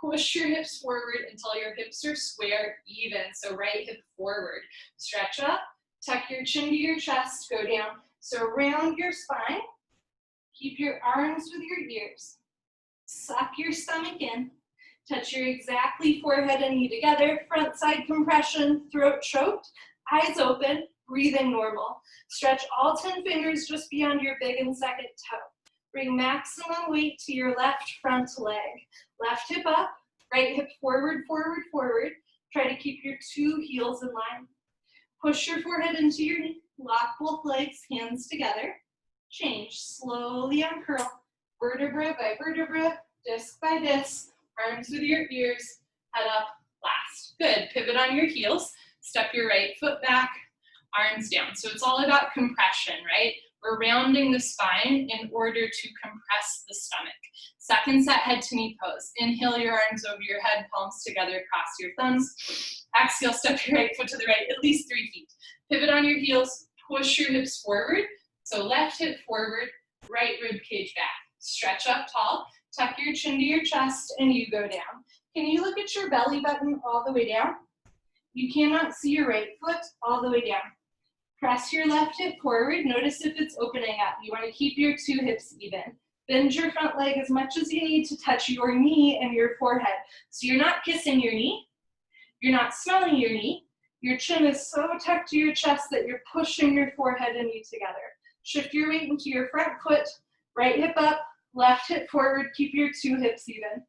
Push your hips forward until your hips are square, even. So right hip forward. Stretch up, tuck your chin to your chest, go down. So round your spine. Keep your arms with your ears. Suck your stomach in. Touch your exactly forehead and knee together. Front side compression, throat choked, eyes open, breathing normal. Stretch all 10 fingers just beyond your big and second toe. Bring maximum weight to your left front leg. Left hip up, right hip forward, forward, forward. Try to keep your 2 heels in line. Push your forehead into your knee. Lock both legs, hands together. Change, slowly uncurl. Vertebra by vertebra, disc by disc. Arms with your ears, head up, last. Good, pivot on your heels. Step your right foot back, arms down. So it's all about compression, right? We're rounding the spine in order to compress the stomach. Second set, head to knee pose. Inhale your arms over your head, palms together, cross your thumbs. Exhale, step your right foot to the right, at least 3 feet. Pivot on your heels, push your hips forward. So left hip forward, right rib cage back. Stretch up tall, tuck your chin to your chest, and you go down. Can you look at your belly button all the way down? You cannot see your right foot all the way down. Press your left hip forward. Notice if it's opening up. You want to keep your 2 hips even. Bend your front leg as much as you need to touch your knee and your forehead. So you're not kissing your knee. You're not smelling your knee. Your chin is so tucked to your chest that you're pushing your forehead and knee together. Shift your weight into your front foot. Right hip up, left hip forward. Keep your 2 hips even.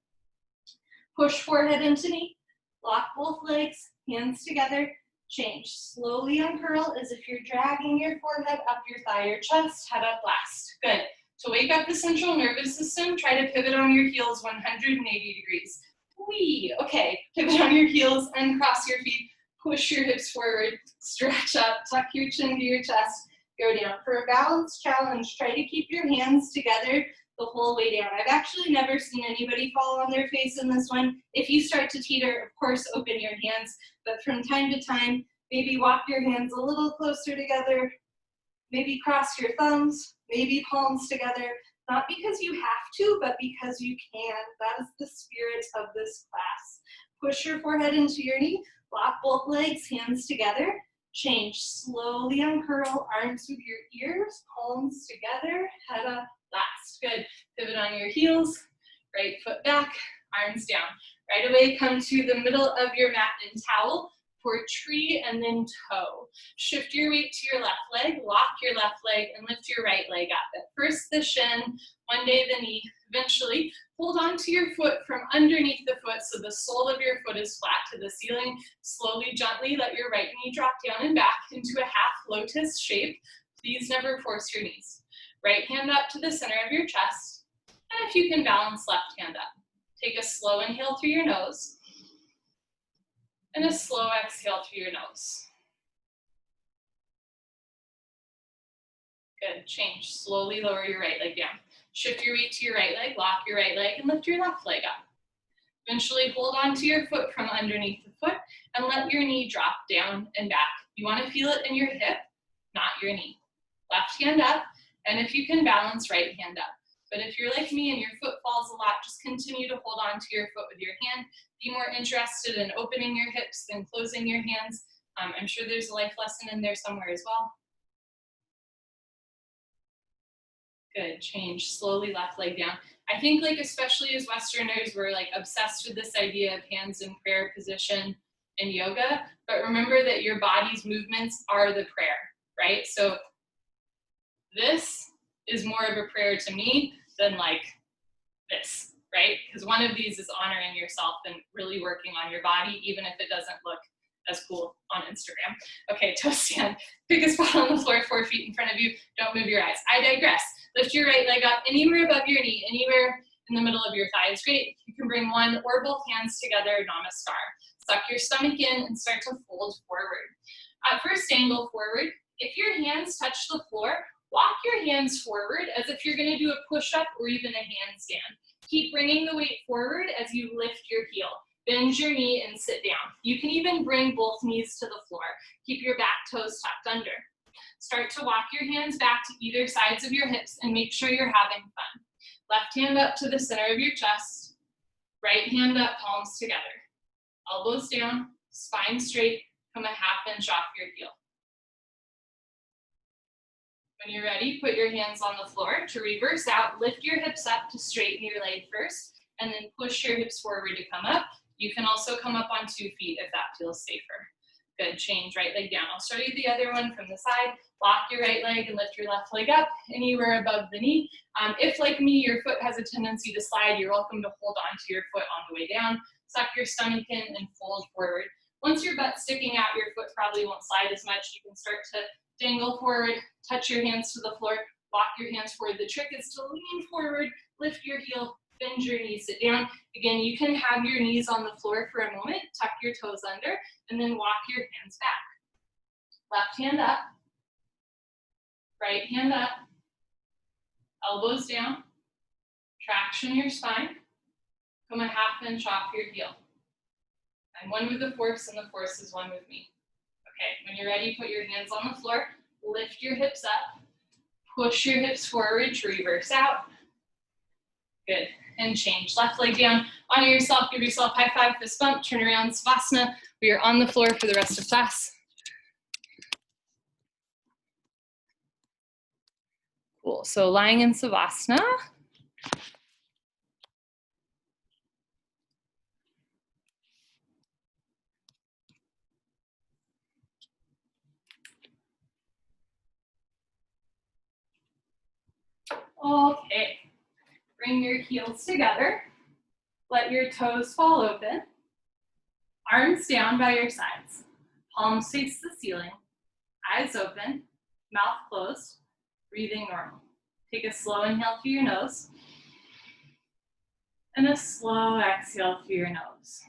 Push forehead into knee. Lock both legs, hands together. Change, slowly uncurl as if you're dragging your forehead up your thigh, your chest, head up last. Good. To wake up the central nervous system, try to pivot on your heels 180 degrees. Whee! Okay, pivot on your heels, uncross your feet, push your hips forward, stretch up, tuck your chin to your chest, go down. For a balanced challenge, try to keep your hands together the whole way down. I've actually never seen anybody fall on their face in this one. If you start to teeter, of course, open your hands, but from time to time, maybe walk your hands a little closer together, maybe cross your thumbs, maybe palms together, not because you have to, but because you can. That is the spirit of this class. Push your forehead into your knee, lock both legs, hands together, change, slowly uncurl, arms with your ears, palms together, head up, last. Good. Pivot on your heels, right foot back, arms down. Right away, come to the middle of your mat and towel for tree and then toe. Shift your weight to your left leg, lock your left leg, and lift your right leg up. At first the shin, one day the knee. Eventually, hold on to your foot from underneath the foot so the sole of your foot is flat to the ceiling. Slowly, gently let your right knee drop down and back into a half lotus shape. Please never force your knees. Right hand up to the center of your chest, and if you can balance, left hand up. Take a slow inhale through your nose, and a slow exhale through your nose. Good, change. Slowly lower your right leg down. Shift your weight to your right leg, lock your right leg, and lift your left leg up. Eventually hold on to your foot from underneath the foot and let your knee drop down and back. You want to feel it in your hip, not your knee. Left hand up, and if you can balance, right hand up. But if you're like me and your foot falls a lot, just continue to hold on to your foot with your hand. Be more interested in opening your hips than closing your hands. I'm sure there's a life lesson in there somewhere as well. Good, change, slowly left leg down. I think like especially as Westerners, we're like obsessed with this idea of hands in prayer position in yoga, but remember that your body's movements are the prayer, right? So this is more of a prayer to me than like this, right? Because one of these is honoring yourself and really working on your body, even if it doesn't look as cool on Instagram. Okay, toe stand. Pick a spot on the floor, 4 feet in front of you. Don't move your eyes. I digress. Lift your right leg up anywhere above your knee, anywhere in the middle of your thigh is great. You can bring one or both hands together, namaskar. Suck your stomach in and start to fold forward. At first angle forward, if your hands touch the floor, walk your hands forward as if you're gonna do a push-up or even a handstand. Keep bringing the weight forward as you lift your heel. Bend your knee and sit down. You can even bring both knees to the floor. Keep your back toes tucked under. Start to walk your hands back to either sides of your hips and make sure you're having fun. Left hand up to the center of your chest. Right hand up, palms together. Elbows down, spine straight, come a half inch off your heel. When you're ready, put your hands on the floor. To reverse out, lift your hips up to straighten your leg first, and then push your hips forward to come up. You can also come up on 2 feet if that feels safer. Good, change, right leg down. I'll show you the other one from the side. Lock your right leg and lift your left leg up, anywhere above the knee. If, like me, your foot has a tendency to slide, you're welcome to hold on to your foot on the way down. Suck your stomach in and fold forward. Once your butt's sticking out, your foot probably won't slide as much. You can start to dangle forward, touch your hands to the floor, walk your hands forward. The trick is to lean forward, lift your heel, bend your knees, sit down. Again, you can have your knees on the floor for a moment, tuck your toes under, and then walk your hands back. Left hand up, right hand up, elbows down, traction your spine, come a half inch off your heel. I'm one with the force, and the force is one with me. Okay, when you're ready, put your hands on the floor, lift your hips up, push your hips forward to reverse out. Good, and change. Left leg down, honor yourself, give yourself high five, fist bump, turn around, Savasana. We are on the floor for the rest of class. Cool, so lying in Savasana. Okay, bring your heels together. Let your toes fall open. Arms down by your sides. Palms face the ceiling. Eyes open, mouth closed, breathing normal. Take a slow inhale through your nose and a slow exhale through your nose.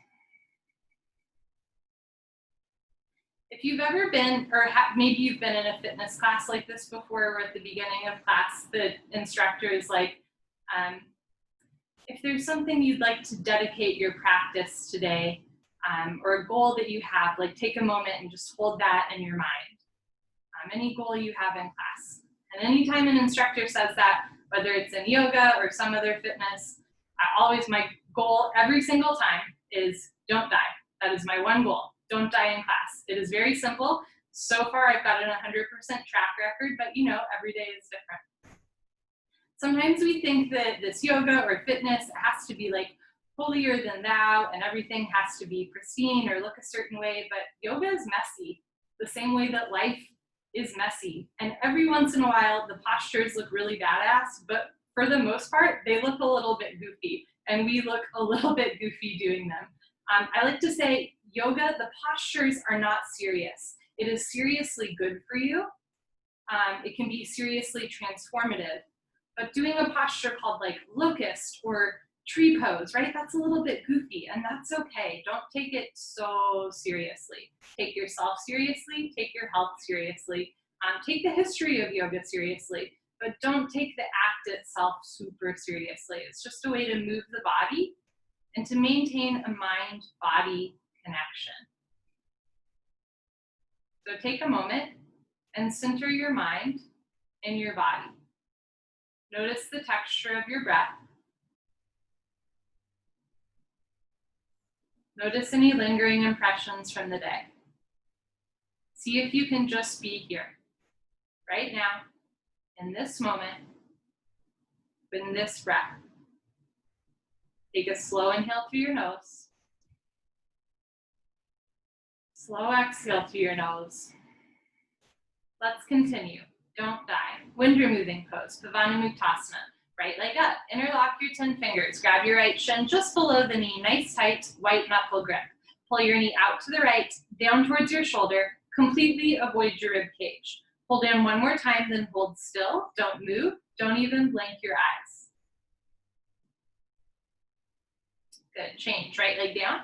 If you've ever been, or maybe you've been in a fitness class like this before, where at the beginning of class, the instructor is like, If there's something you'd like to dedicate your practice today, or a goal that you have, like take a moment and just hold that in your mind. Any goal you have in class. And anytime an instructor says that, whether it's in yoga or some other fitness, my goal every single time is don't die. That is my one goal. Don't die in class. It is very simple. So far, I've got an 100% track record, but you know, every day is different. Sometimes we think that this yoga or fitness has to be like holier than thou and everything has to be pristine or look a certain way, but yoga is messy, the same way that life is messy. And every once in a while, the postures look really badass, but for the most part, they look a little bit goofy, and we look a little bit goofy doing them. I like to say yoga, the postures are not serious. It is seriously good for you. It can be seriously transformative. But doing a posture called like locust or tree pose, right? That's a little bit goofy, and that's okay. Don't take it so seriously. Take yourself seriously, take your health seriously, take the history of yoga seriously, but don't take the act itself super seriously. It's just a way to move the body and to maintain a mind-body connection. So take a moment and center your mind in your body. Notice the texture of your breath. Notice any lingering impressions from the day. See if you can just be here, right now, in this moment, in this breath. Take a slow inhale through your nose. Slow exhale through your nose. Let's continue. Don't die. Wind removing pose, Pavanamuktasana. Right leg up, interlock your 10 fingers. Grab your right shin just below the knee, nice tight white knuckle grip. Pull your knee out to the right, down towards your shoulder. Completely avoid your rib cage. Hold down one more time, then hold still. Don't move. Don't even blink your eyes. Good. Change. Right leg down.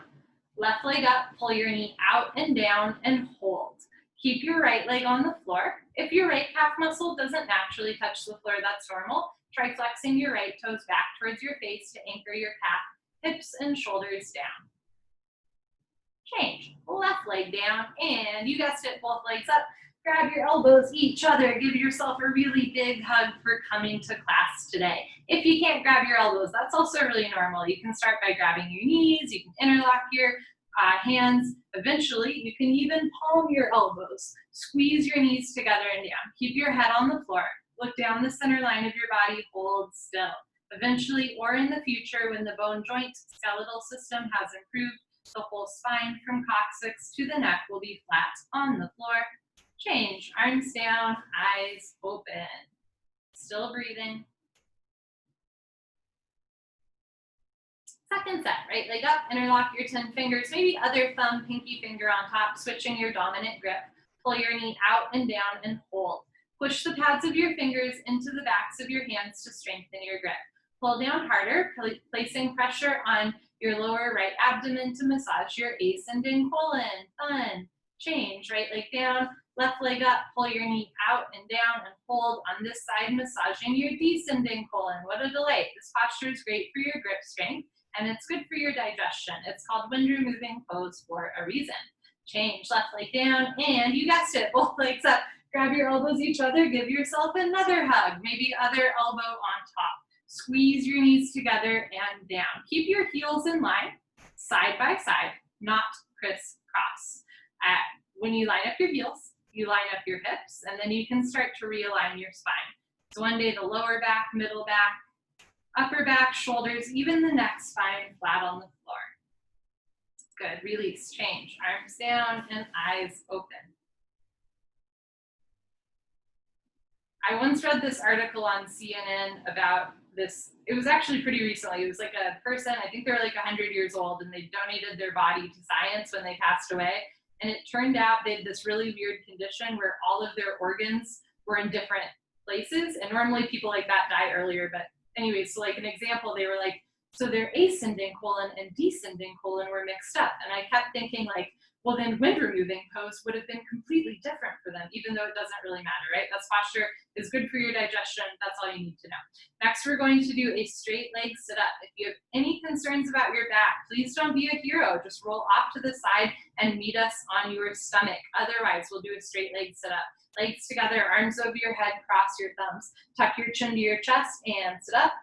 Left leg up. Pull your knee out and down and hold. Keep your right leg on the floor. If your right calf muscle doesn't naturally touch the floor, that's normal. Try flexing your right toes back towards your face to anchor your calf, hips and shoulders down. Change. Left leg down, and you guessed it, both legs up. Grab your elbows each other. Give yourself a really big hug for coming to class today. If you can't grab your elbows, that's also really normal. You can start by grabbing your knees. You can interlock your hands. Eventually, you can even palm your elbows. Squeeze your knees together and down. Keep your head on the floor. Look down the center line of your body, hold still. Eventually, or in the future, when the bone joint skeletal system has improved, the whole spine from coccyx to the neck will be flat on the floor. Change, arms down, eyes open. Still breathing. Second set, right leg up, interlock your 10 fingers, maybe other thumb, pinky finger on top, switching your dominant grip. Pull your knee out and down and hold. Push the pads of your fingers into the backs of your hands to strengthen your grip. Pull down harder, placing pressure on your lower right abdomen to massage your ascending colon. Fun. Change, right leg down, left leg up, pull your knee out and down and hold on this side, massaging your descending colon. What a delight. This posture is great for your grip strength and it's good for your digestion. It's called wind removing pose for a reason. Change, left leg down, and you guessed it, both legs up. Grab your elbows each other, give yourself another hug, maybe other elbow on top. Squeeze your knees together and down. Keep your heels in line, side by side, not crisscross. When you line up your heels, you line up your hips, and then you can start to realign your spine. So one day the lower back, middle back, upper back, shoulders, even the neck, spine flat on the floor. Good, release, change, arms down and eyes open. I once read this article on CNN about this. It was actually pretty recently. It was like a person, I think they were like 100 years old, and they donated their body to science when they passed away. And it turned out they had this really weird condition where all of their organs were in different places. And normally people like that die earlier. But anyways, so like an example, they were like, so their ascending colon and descending colon were mixed up. And I kept thinking like, well then wind removing pose would have been completely different for them, even though it doesn't really matter, right? This posture is good for your digestion. That's all you need to know. Next, we're going to do a straight leg sit up. If you have any concerns about your back, please don't be a hero. Just roll off to the side and meet us on your stomach. Otherwise, we'll do a straight leg sit up. Legs together, arms over your head, cross your thumbs. Tuck your chin to your chest and sit up.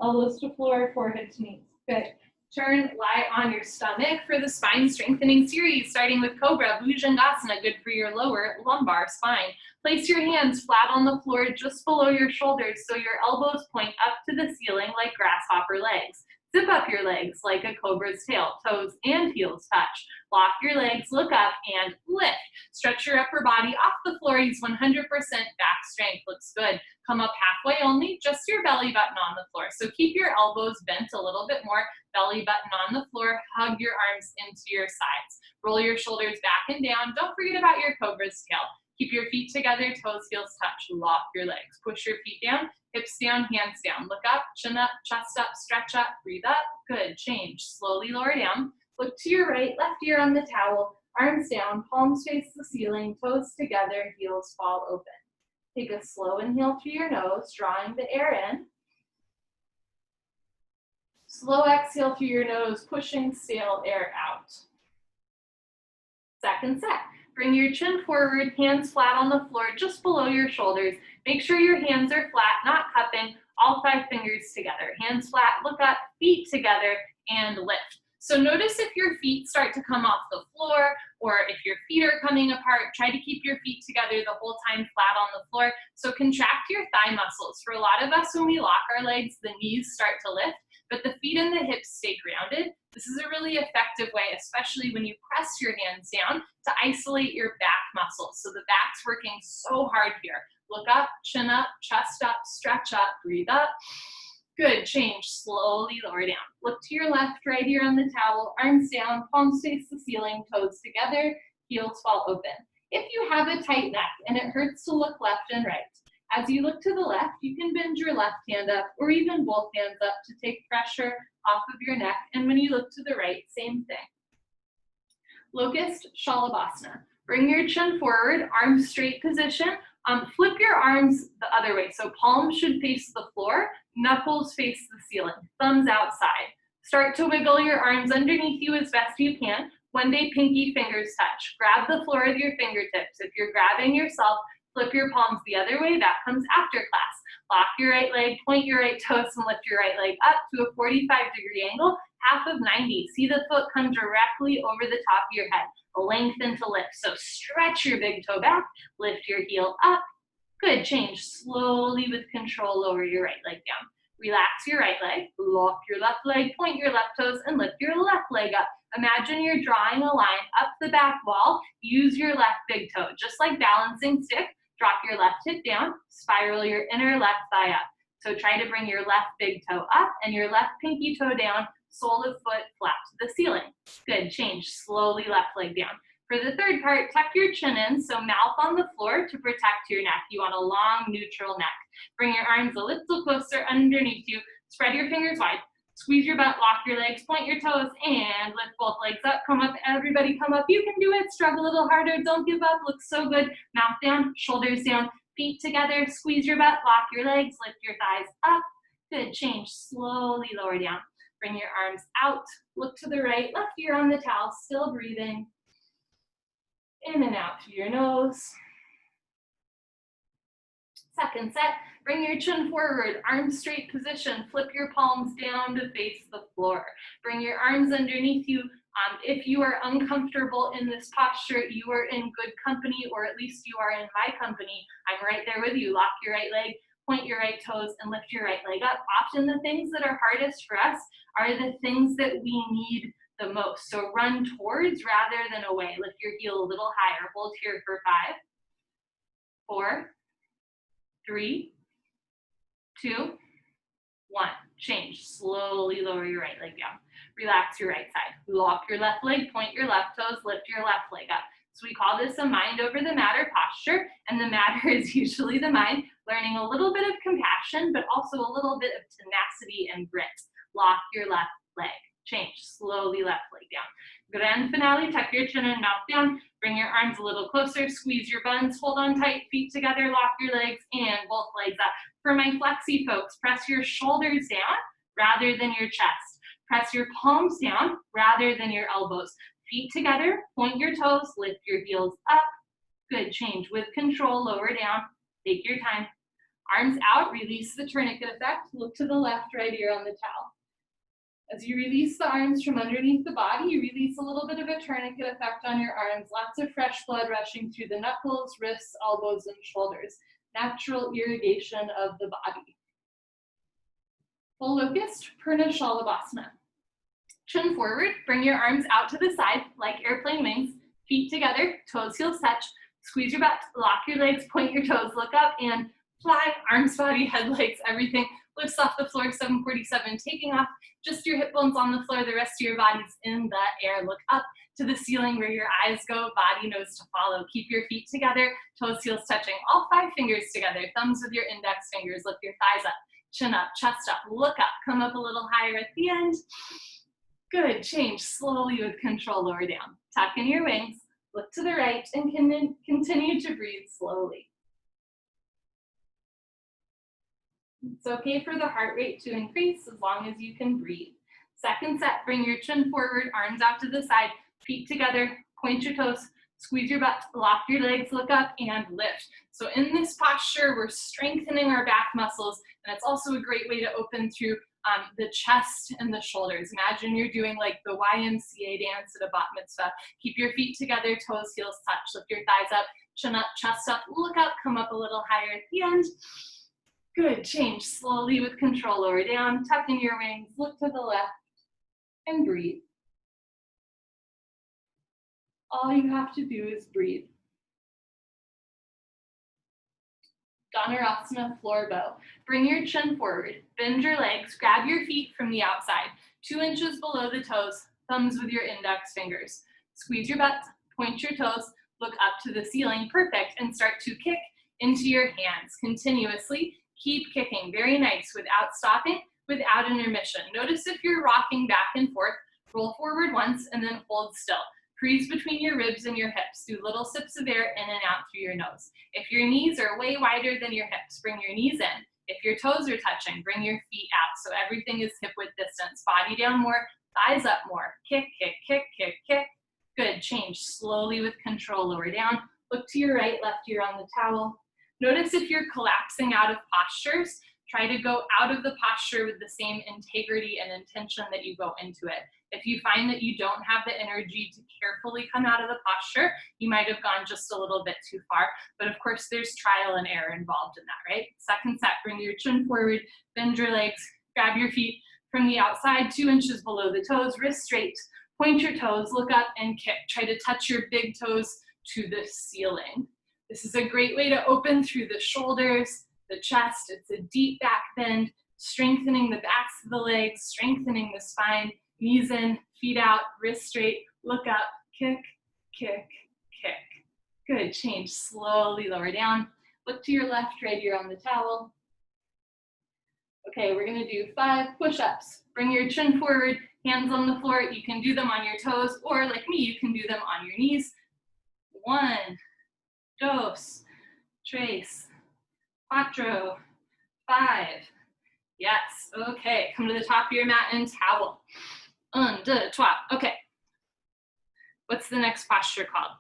Elbows to floor, forehead to knees. Good. Turn, lie on your stomach for the spine strengthening series, starting with Cobra, Bhujangasana, good for your lower lumbar spine. Place your hands flat on the floor just below your shoulders so your elbows point up to the ceiling like grasshopper legs. Zip up your legs like a cobra's tail, toes and heels touch. Lock your legs, look up, and lift. Stretch your upper body off the floor, use 100% back strength, looks good. Come up halfway only, just your belly button on the floor. So keep your elbows bent a little bit more, belly button on the floor, hug your arms into your sides. Roll your shoulders back and down. Don't forget about your cobra's tail. Keep your feet together, toes, heels touch. Lock your legs. Push your feet down, hips down, hands down. Look up, chin up, chest up, stretch up, breathe up. Good, change. Slowly lower down. Look to your right, left ear on the towel, arms down, palms face the ceiling, toes together, heels fall open. Take a slow inhale through your nose, drawing the air in. Slow exhale through your nose, pushing stale air out. Second set. Bring your chin forward, hands flat on the floor, just below your shoulders. Make sure your hands are flat, not cupping, all 5 fingers together. Hands flat, look up, feet together, and lift. So notice if your feet start to come off the floor, or if your feet are coming apart, try to keep your feet together the whole time flat on the floor. So contract your thigh muscles. For a lot of us, when we lock our legs, the knees start to lift, but the feet and the hips stay grounded. This is a really effective way, especially when you press your hands down, to isolate your back muscles. So the back's working so hard here. Look up, chin up, chest up, stretch up, breathe up. Good, change, slowly lower down. Look to your left, right ear on the towel, arms down, palms face the ceiling, toes together, heels fall open. If you have a tight neck and it hurts to look left and right, as you look to the left, you can bend your left hand up or even both hands up to take pressure off of your neck. And when you look to the right, same thing. Locust Shalabhasana. Bring your chin forward, arms straight position. Flip your arms the other way. So palms should face the floor, knuckles face the ceiling, thumbs outside. Start to wiggle your arms underneath you as best you can. One day pinky fingers touch. Grab the floor with your fingertips. If you're grabbing yourself, flip your palms the other way. That comes after class. Lock your right leg, point your right toes, and lift your right leg up to a 45-degree angle, half of 90. See the foot come directly over the top of your head. Lengthen to lift. So stretch your big toe back, lift your heel up. Good, change. Slowly with control, lower your right leg down. Relax your right leg, lock your left leg, point your left toes, and lift your left leg up. Imagine you're drawing a line up the back wall. Use your left big toe, just like balancing stick. Drop your left hip down, spiral your inner left thigh up. So try to bring your left big toe up and your left pinky toe down, sole of foot flat to the ceiling. Good, change, slowly left leg down. For the third part, tuck your chin in, so mouth on the floor to protect your neck. You want a long, neutral neck. Bring your arms a little closer underneath you. Spread your fingers wide. Squeeze your butt, lock your legs, point your toes, and lift both legs up. Come up, everybody come up. You can do it. Struggle a little harder. Don't give up. Looks so good. Mouth down, shoulders down, feet together. Squeeze your butt, lock your legs, lift your thighs up. Good, change. Slowly lower down. Bring your arms out. Look to the right, left ear on the towel, still breathing. In and out through your nose. Second set, bring your chin forward, arms straight position, flip your palms down to face the floor. Bring your arms underneath you. If you are uncomfortable in this posture, you are in good company, or at least you are in my company. I'm right there with you. Lock your right leg, point your right toes, and lift your right leg up. Often the things that are hardest for us are the things that we need the most. So run towards rather than away. Lift your heel a little higher. Hold here for 5, 4, 3, 2, 1. Change. Slowly lower your right leg down. Relax your right side. Lock your left leg, point your left toes, lift your left leg up. So we call this a mind over the matter posture, and the matter is usually the mind, learning a little bit of compassion, but also a little bit of tenacity and grit. Lock your left leg. Change, slowly left leg down. Grand finale, tuck your chin and mouth down. Bring your arms a little closer, squeeze your buns, hold on tight, feet together, lock your legs, and both legs up. For my flexi folks, press your shoulders down rather than your chest. Press your palms down rather than your elbows. Feet together, point your toes, lift your heels up. Good, change with control, lower down, take your time. Arms out, release the tourniquet effect. Look to the left, right ear on the towel. As you release the arms from underneath the body, you release a little bit of a tourniquet effect on your arms. Lots of fresh blood rushing through the knuckles, wrists, elbows, and shoulders. Natural irrigation of the body. Full locust, Purna Shalabhasana. Chin forward, bring your arms out to the side like airplane wings. Feet together, toes, heels touch. Squeeze your butt, lock your legs, point your toes, look up, and fly. Arms, body, head, legs, everything lifts off the floor, 747, taking off. Just your hip bones on the floor, the rest of your body's in the air. Look up to the ceiling where your eyes go, body knows to follow. Keep your feet together, toes, heels touching. All 5 fingers together, thumbs with your index fingers. Lift your thighs up, chin up, chest up, look up, come up a little higher at the end. Good, change slowly with control, lower down. Tuck in your wings, look to the right, and continue to breathe slowly. It's okay for the heart rate to increase as long as you can breathe. Second set, bring your chin forward, arms out to the side, feet together, point your toes, squeeze your butt, lock your legs, look up, and lift. So in this posture, we're strengthening our back muscles, and it's also a great way to open through the chest and the shoulders. Imagine you're doing like the YMCA dance at a bat mitzvah. Keep your feet together, toes, heels touch. Lift your thighs up, chin up, chest up, look up, come up a little higher at the end. Good, change slowly with control, lower down, tuck in your wings, look to the left, and breathe. All you have to do is breathe. Dhanurasana, floor bow. Bring your chin forward, bend your legs, grab your feet from the outside, 2 inches below the toes, thumbs with your index fingers. Squeeze your butt, point your toes, look up to the ceiling, perfect, and start to kick into your hands continuously. Keep kicking, very nice, without stopping, without intermission. Notice if you're rocking back and forth, roll forward once and then hold still. Freeze between your ribs and your hips. Do little sips of air in and out through your nose. If your knees are way wider than your hips, bring your knees in. If your toes are touching, bring your feet out so everything is hip width distance. Body down more, thighs up more. Kick, kick, kick, kick, kick. Good, change slowly with control, lower down. Look to your right, left ear on the towel. Notice if you're collapsing out of postures, try to go out of the posture with the same integrity and intention that you go into it. If you find that you don't have the energy to carefully come out of the posture, you might have gone just a little bit too far. But of course, there's trial and error involved in that, right? Second set, bring your chin forward, bend your legs, grab your feet from the outside, 2 inches below the toes, wrists straight, point your toes, look up and kick. Try to touch your big toes to the ceiling. This is a great way to open through the shoulders, the chest. It's a deep back bend, strengthening the backs of the legs, strengthening the spine, knees in, feet out, wrists straight, look up, kick, kick, kick. Good, change slowly, lower down. Look to your left, right ear on the towel. Okay, we're gonna do 5 push-ups. Bring your chin forward, hands on the floor. You can do them on your toes, or like me, you can do them on your knees. 1, 2, 3, 4, 5. Yes, okay, come to the top of your mat and towel. 1, 2, 3, okay. What's the next posture called?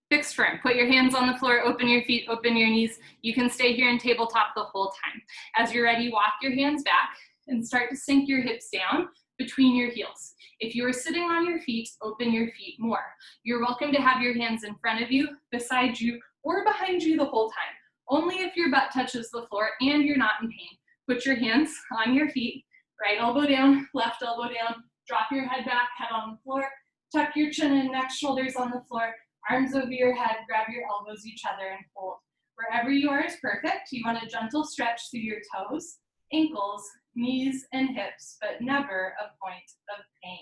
Fixed firm. Put your hands on the floor, open your feet, open your knees. You can stay here in tabletop the whole time. As you're ready, walk your hands back and start to sink your hips down between your heels. If you are sitting on your feet, open your feet more. You're welcome to have your hands in front of you, beside you, or behind you the whole time. Only if your butt touches the floor and you're not in pain. Put your hands on your feet, right elbow down, left elbow down, drop your head back, head on the floor, tuck your chin and neck, shoulders on the floor, arms over your head, grab your elbows each other and hold. Wherever you are is perfect. You want a gentle stretch through your toes, ankles, knees, and hips, but never a point of pain.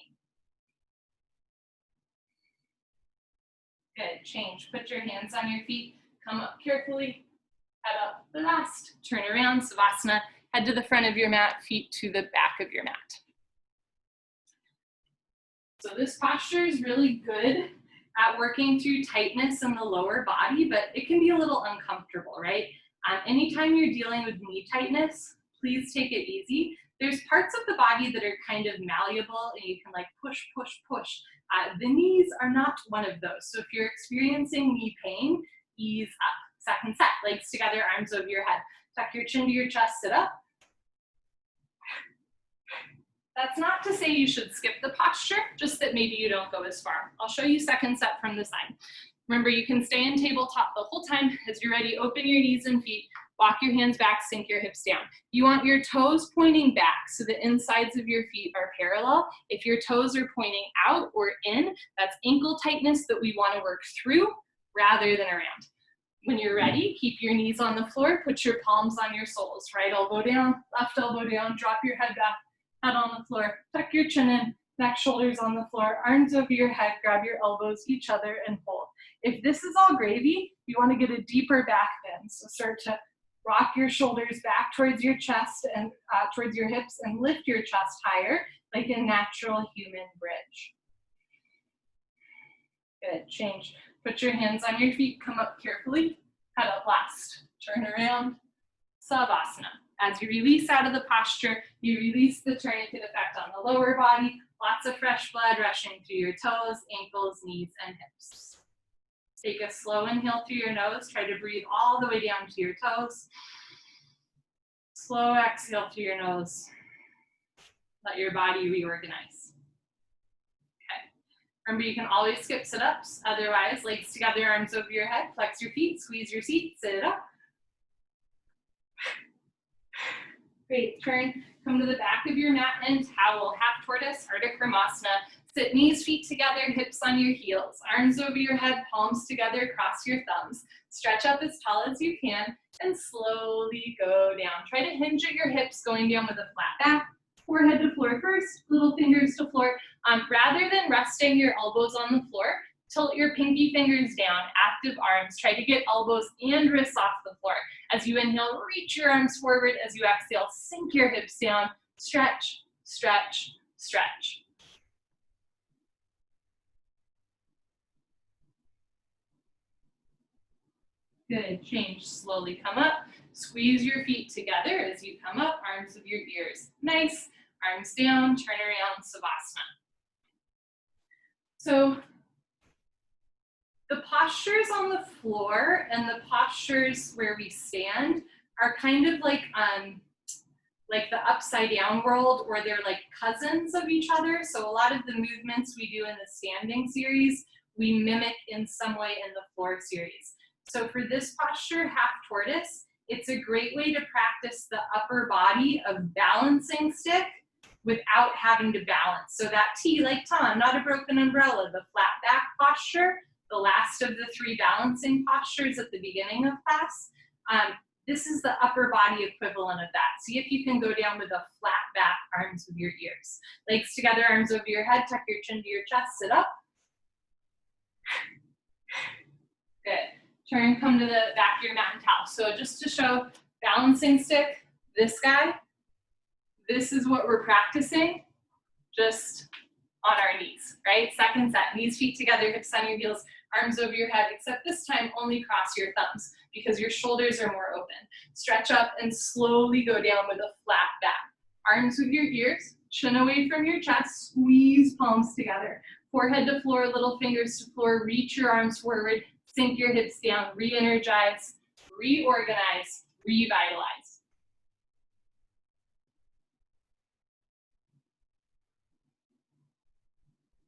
Good, change. Put your hands on your feet, come up carefully, head up last, turn around, Savasana, head to the front of your mat, feet to the back of your mat. So this posture is really good at working through tightness in the lower body, but it can be a little uncomfortable, right? Anytime you're dealing with knee tightness, please take it easy. There's parts of the body that are kind of malleable and you can like push, push, push. The knees are not one of those. So if you're experiencing knee pain, ease up. Second set, legs together, arms over your head. Tuck your chin to your chest, sit up. That's not to say you should skip the posture, just that maybe you don't go as far. I'll show you second set from the side. Remember, you can stay in tabletop the whole time. As you're ready, open your knees and feet, walk your hands back, sink your hips down. You want your toes pointing back so the insides of your feet are parallel. If your toes are pointing out or in, that's ankle tightness that we want to work through rather than around. When you're ready, keep your knees on the floor, put your palms on your soles. Right elbow down, left elbow down, drop your head back, head on the floor, tuck your chin in, neck, shoulders on the floor, arms over your head, grab your elbows, each other, and hold. If this is all gravy, you want to get a deeper back bend. So start to rock your shoulders back towards your chest and towards your hips and lift your chest higher like a natural human bridge. Good, change. Put your hands on your feet, come up carefully, head up last, turn around, Savasana. As you release out of the posture, you release the tourniquet effect on the lower body, lots of fresh blood rushing through your toes, ankles, knees, and hips. Take a slow inhale through your nose, try to breathe all the way down to your toes. Slow exhale through your nose. Let your body reorganize. Okay. Remember, you can always skip sit-ups. Otherwise, legs together, arms over your head, flex your feet, squeeze your seat, sit it up. Great, turn, come to the back of your mat and towel, half tortoise, Ardha Kramasana. Sit knees, feet together, hips on your heels, arms over your head, palms together, cross your thumbs. Stretch up as tall as you can and slowly go down. Try to hinge at your hips, going down with a flat back, forehead to floor first, little fingers to floor. Rather than resting your elbows on the floor, tilt your pinky fingers down, active arms. Try to get elbows and wrists off the floor. As you inhale, reach your arms forward. As you exhale, sink your hips down. Stretch, stretch, stretch. Good, change, slowly come up. Squeeze your feet together as you come up, arms of your ears. Nice, arms down, turn around, Savasana. So, the postures on the floor and the postures where we stand are kind of like the upside down world, or they're like cousins of each other. So a lot of the movements we do in the standing series, we mimic in some way in the floor series. So for this posture, half tortoise, it's a great way to practice the upper body of balancing stick without having to balance. So that T, like Tom, not a broken umbrella, the flat back posture, the last of the 3 balancing postures at the beginning of class. This is the upper body equivalent of that. See if you can go down with a flat back, arms with your ears. Legs together, arms over your head, tuck your chin to your chest, sit up. Good. Turn, come to the back of your mat and towel. So just to show balancing stick, this guy, this is what we're practicing, just on our knees, right? Second set, knees, feet together, hips on your heels, arms over your head, except this time only cross your thumbs because your shoulders are more open. Stretch up and slowly go down with a flat back. Arms with your ears, chin away from your chest, squeeze palms together. Forehead to floor, little fingers to floor, reach your arms forward, sink your hips down, re-energize, reorganize, revitalize.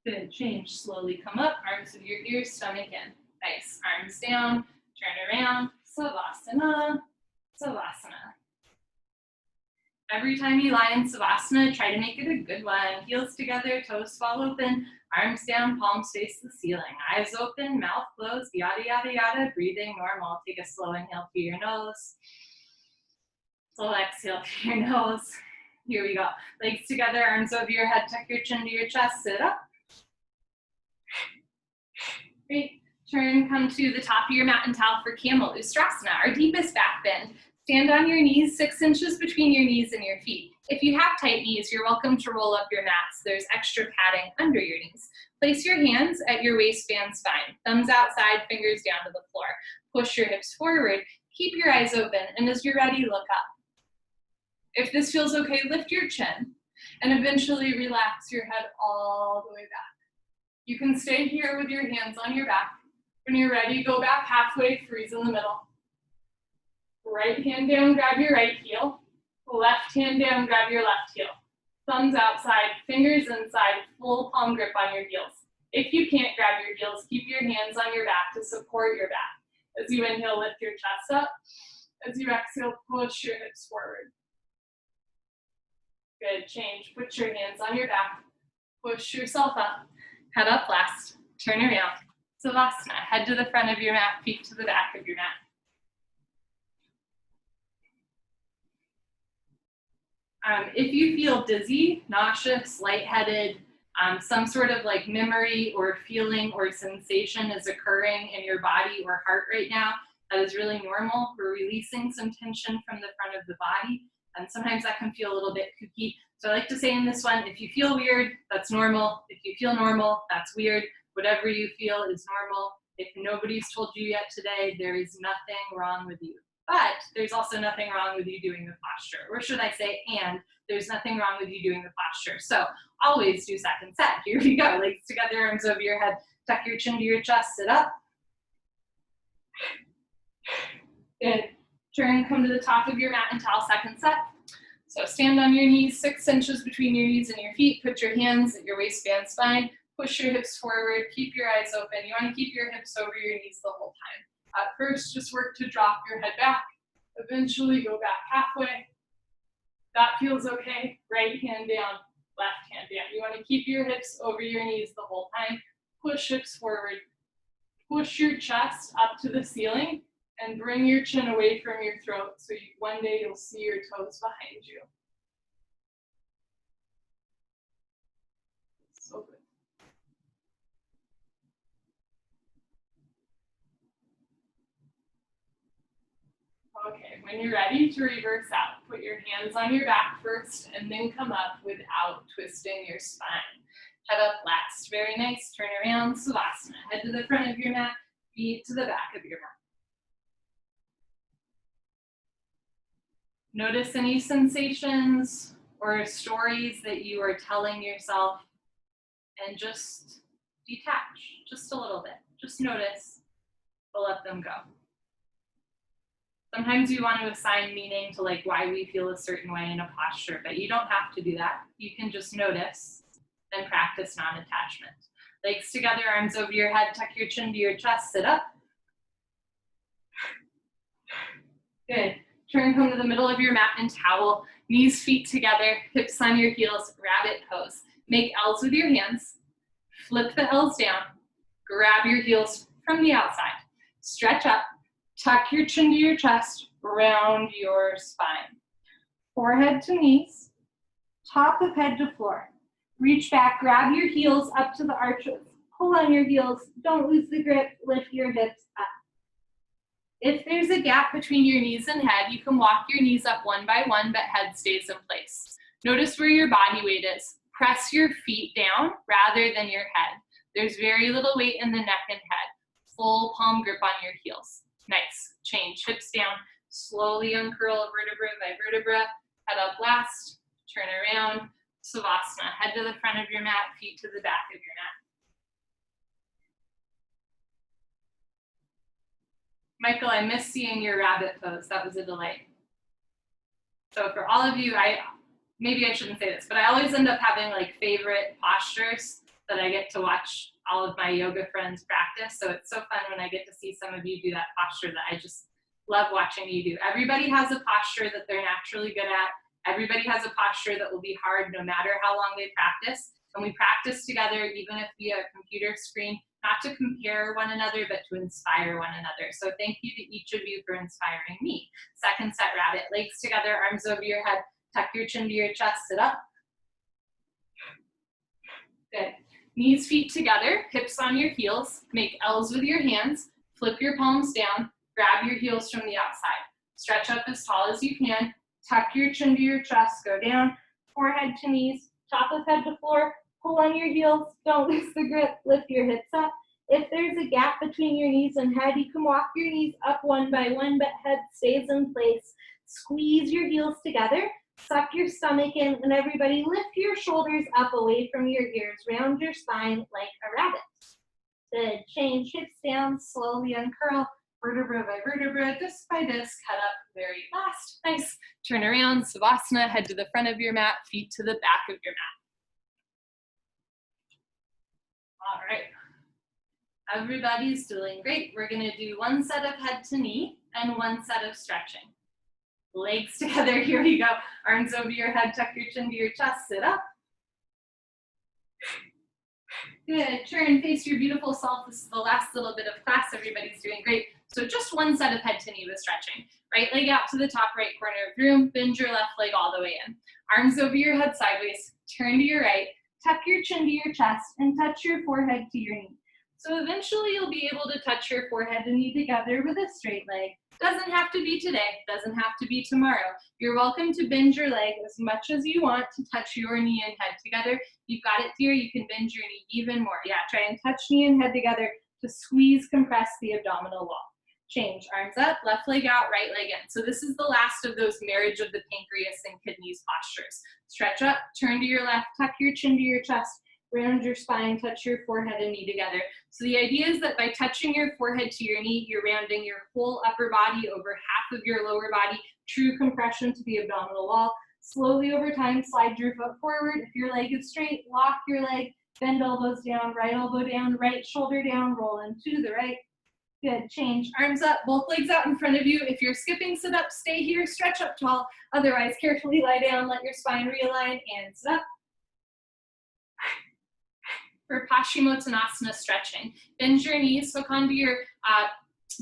Good, change, slowly come up, arms of your ears, stomach in. Nice, arms down, turn around, Savasana, Savasana. Every time you lie in Savasana, try to make it a good one. Heels together, toes fall open, arms down, palms face the ceiling. Eyes open, mouth closed, yada, yada, yada. Breathing normal. Take a slow inhale through your nose. Slow exhale through your nose. Here we go. Legs together, arms over your head, tuck your chin to your chest, sit up. Great. Turn, come to the top of your mat and towel for Camel Ustrasana, our deepest back bend. Stand on your knees, 6 inches between your knees and your feet. If you have tight knees, you're welcome to roll up your mats. There's extra padding under your knees. Place your hands at your waistband spine. Thumbs outside, fingers down to the floor. Push your hips forward. Keep your eyes open, and as you're ready, look up. If this feels okay, lift your chin, and eventually relax your head all the way back. You can stay here with your hands on your back. When you're ready, go back halfway, freeze in the middle. Right hand down, grab your right heel. Left hand down, grab your left heel. Thumbs outside, fingers inside, full palm grip on your heels. If you can't grab your heels, keep your hands on your back to support your back. As you inhale, lift your chest up. As you exhale, push your hips forward. Good, change. Put your hands on your back. Push yourself up. Head up last. Turn around. Savasana. Head to the front of your mat, feet to the back of your mat. If you feel dizzy, nauseous, lightheaded, some sort of like memory or feeling or sensation is occurring in your body or heart right now, that is really normal. We're releasing some tension from the front of the body, and sometimes that can feel a little bit kooky. So I like to say in this one, if you feel weird, that's normal. If you feel normal, that's weird. Whatever you feel is normal. If nobody's told you yet today, there is nothing wrong with you. But there's also nothing wrong with you doing the posture. Or should I say, and there's nothing wrong with you doing the posture. So always do second set. Here we go. Legs together, arms over your head. Tuck your chin to your chest, sit up. Good. Turn, come to the top of your mat and towel, second set. So stand on your knees, 6 inches between your knees and your feet. Put your hands at your waistband spine. Push your hips forward. Keep your eyes open. You want to keep your hips over your knees the whole time. At first, just work to drop your head back. Eventually, go back halfway. That feels okay. Right hand down, left hand down. You want to keep your hips over your knees the whole time. Push hips forward. Push your chest up to the ceiling and bring your chin away from your throat so one day you'll see your toes behind you. So good. Okay, when you're ready to reverse out, put your hands on your back first and then come up without twisting your spine. Head up last. Very nice. Turn around, Savasana. Head to the front of your mat, feet to the back of your mat. Notice any sensations or stories that you are telling yourself and just detach just a little bit. Just notice, but let them go. Sometimes we want to assign meaning to like why we feel a certain way in a posture, but you don't have to do that. You can just notice and practice non-attachment. Legs together, arms over your head, tuck your chin to your chest, sit up. Good. Turn, come to the middle of your mat and towel. Knees, feet together, hips on your heels, rabbit pose. Make L's with your hands. Flip the L's down. Grab your heels from the outside. Stretch up. Tuck your chin to your chest, round your spine. Forehead to knees, top of head to floor. Reach back, grab your heels up to the arches. Pull on your heels, don't lose the grip, lift your hips up. If there's a gap between your knees and head, you can walk your knees up one by one, but head stays in place. Notice where your body weight is. Press your feet down rather than your head. There's very little weight in the neck and head. Full palm grip on your heels. Nice. Change. Hips down. Slowly uncurl vertebra by vertebra. Head up last. Turn around. Savasana. Head to the front of your mat. Feet to the back of your mat. Michael, I miss seeing your rabbit pose. That was a delight. So for all of you, maybe I shouldn't say this, but I always end up having like favorite postures that I get to watch all of my yoga friends practice. So it's so fun when I get to see some of you do that posture that I just love watching you do. Everybody has a posture that they're naturally good at. Everybody has a posture that will be hard no matter how long they practice. And we practice together, even if via a computer screen, not to compare one another, but to inspire one another. So thank you to each of you for inspiring me. Second set, rabbit. Legs together, arms over your head. Tuck your chin to your chest, sit up. Good. Knees, feet together, hips on your heels. Make L's with your hands. Flip your palms down. Grab your heels from the outside. Stretch up as tall as you can. tuck your chin to your chest, go down, forehead to knees, top of head to floor, pull on your heels, don't lose the grip, lift your hips up. If there's a gap between your knees and head, you can walk your knees up one by one, but head stays in place. Squeeze your heels together, suck your stomach in, and everybody lift your shoulders up away from your ears, round your spine like a rabbit. Good, change, hips down, slowly uncurl, vertebra by vertebra, disc by disc, head up, very last. Nice. Turn around, Savasana, head to the front of your mat, feet to the back of your mat. All right. Everybody's doing great. We're gonna do one set of head to knee and one set of stretching. Legs together, here we go. Arms over your head, tuck your chin to your chest, sit up. Good, turn, face your beautiful self. This is the last little bit of class. Everybody's doing great. So just one set of head to knee with stretching. Right leg out to the top right corner of the room, bend your left leg all the way in. Arms over your head sideways, turn to your right, tuck your chin to your chest, and touch your forehead to your knee. So eventually you'll be able to touch your forehead and knee together with a straight leg. Doesn't have to be today, doesn't have to be tomorrow. You're welcome to bend your leg as much as you want to touch your knee and head together. You've got it here, you can bend your knee even more. Yeah, try and touch knee and head together to squeeze, compress the abdominal wall. Change, arms up, left leg out, right leg in. So this is the last of those marriage of the pancreas and kidneys postures. Stretch up, turn to your left, tuck your chin to your chest, round your spine, touch your forehead and knee together. So the idea is that by touching your forehead to your knee, you're rounding your whole upper body over half of your lower body, true compression to the abdominal wall. Slowly over time, slide your foot forward. If your leg is straight, lock your leg, bend elbows down, right elbow down, right shoulder down, roll into the right. Good, change, arms up, both legs out in front of you. If you're skipping, sit up, stay here, stretch up tall. Otherwise, carefully lie down, let your spine realign, and sit up. For Paschimottanasana stretching, bend your knees, hook onto your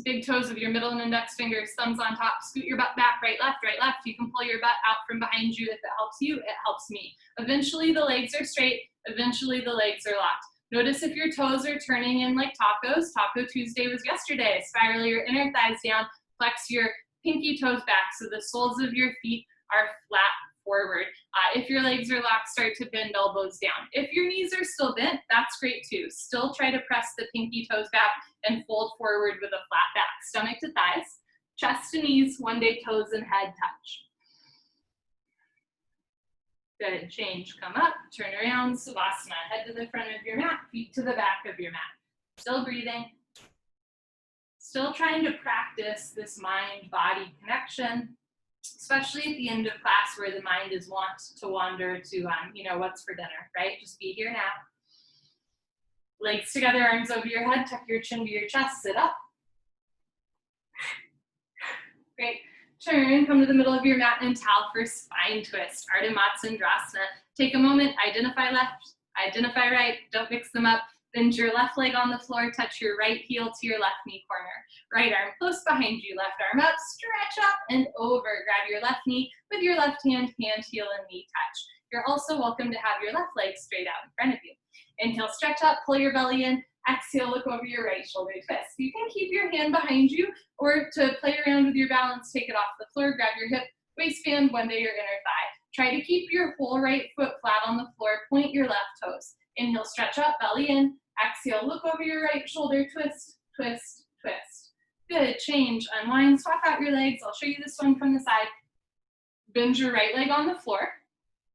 big toes of your middle and index fingers, thumbs on top, scoot your butt back, right, left, right, left. You can pull your butt out from behind you. If it helps you, it helps me. Eventually the legs are straight, eventually the legs are locked. Notice if your toes are turning in like tacos. Taco Tuesday was yesterday. Spiral your inner thighs down, flex your pinky toes back so the soles of your feet are flat forward. If your legs are locked, start to bend elbows down. If your knees are still bent, that's great too. Still try to press the pinky toes back and fold forward with a flat back. Stomach to thighs, chest to knees, one day toes and head touch. Good, change, come up, turn around, Savasana. Head to the front of your mat, feet to the back of your mat. Still breathing. Still trying to practice this mind-body connection, especially at the end of class where the mind is wont to wander to, what's for dinner, right? Just be here now. Legs together, arms over your head, tuck your chin to your chest, sit up. Great. Turn, come to the middle of your mat and towel for spine twist, Ardha Matsyendrasana. Take a moment, identify left, identify right, don't mix them up. Bend your left leg on the floor, touch your right heel to your left knee corner. Right arm close behind you, left arm up, stretch up and over. Grab your left knee with your left hand, heel and knee touch. You're also welcome to have your left leg straight out in front of you. Inhale, stretch up, pull your belly in. Exhale, look over your right shoulder, twist. You can keep your hand behind you, or to play around with your balance, take it off the floor, grab your hip, waistband, one day your inner thigh. Try to keep your whole right foot flat on the floor, point your left toes. Inhale, stretch up, belly in. Exhale, look over your right shoulder, twist, twist, twist. Good, change, unwind, swap out your legs. I'll show you this one from the side. Bend your right leg on the floor,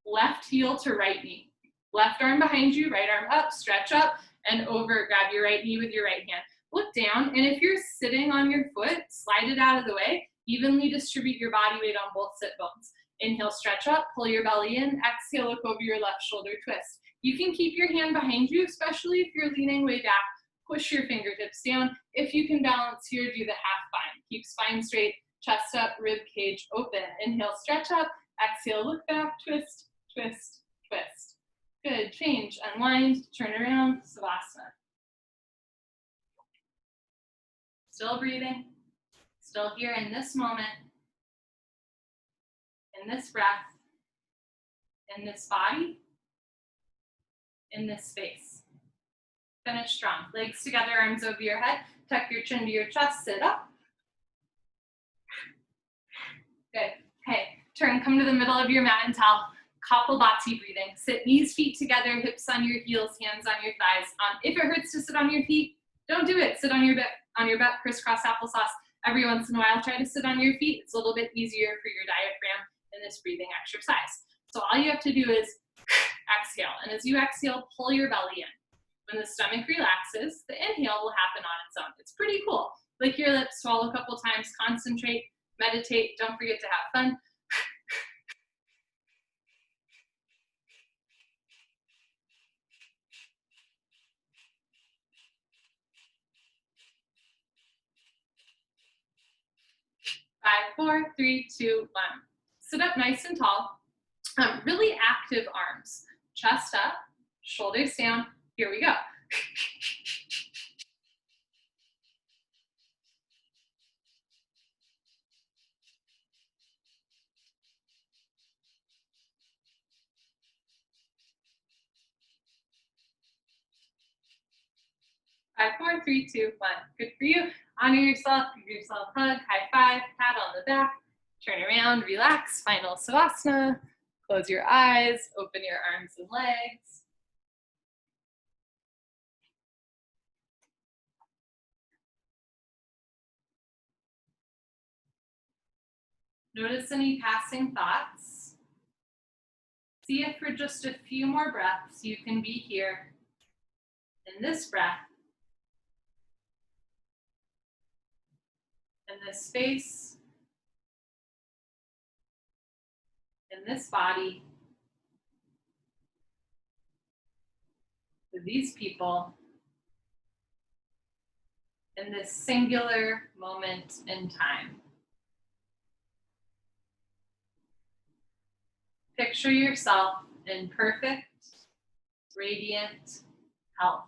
left heel to right knee. Left arm behind you, right arm up, stretch up and over. Grab your right knee with your right hand. Look down, and if you're sitting on your foot, slide it out of the way. Evenly distribute your body weight on both sit bones. Inhale, stretch up, pull your belly in. Exhale, look over your left shoulder, twist. You can keep your hand behind you, especially if you're leaning way back. Push your fingertips down. If you can balance here, do the half bind. Keep spine straight, chest up, rib cage open. Inhale, stretch up. Exhale, look back, twist, twist, twist. Good, change, unwind, turn around, Savasana. Still breathing, still here in this moment, in this breath, in this body, in this space. Finish strong. Legs together, arms over your head, tuck your chin to your chest, sit up. Good. Okay, turn, come to the middle of your mat and towel. Kapalabhati breathing. Sit knees, feet together, hips on your heels, hands on your thighs. If it hurts to sit on your feet, don't do it. Sit on your butt, crisscross applesauce. Every once in a while, try to sit on your feet. It's a little bit easier for your diaphragm in this breathing exercise. So all you have to do is exhale. And as you exhale, pull your belly in. When the stomach relaxes, the inhale will happen on its own. It's pretty cool. Lick your lips, swallow a couple times, concentrate, meditate. Don't forget to have fun. 5, 4, 3, 2, 1. Sit up nice and tall. Really active arms. Chest up, shoulders down. Here we go. 5, 4, 3, 2, 1. Good for you. Honor yourself, give yourself a hug, high five, pat on the back, turn around, relax, final savasana. Close your eyes, open your arms and legs. Notice any passing thoughts. See if for just a few more breaths you can be here in this breath, in this space, in this body, with these people, in this singular moment in time. Picture yourself in perfect, radiant health.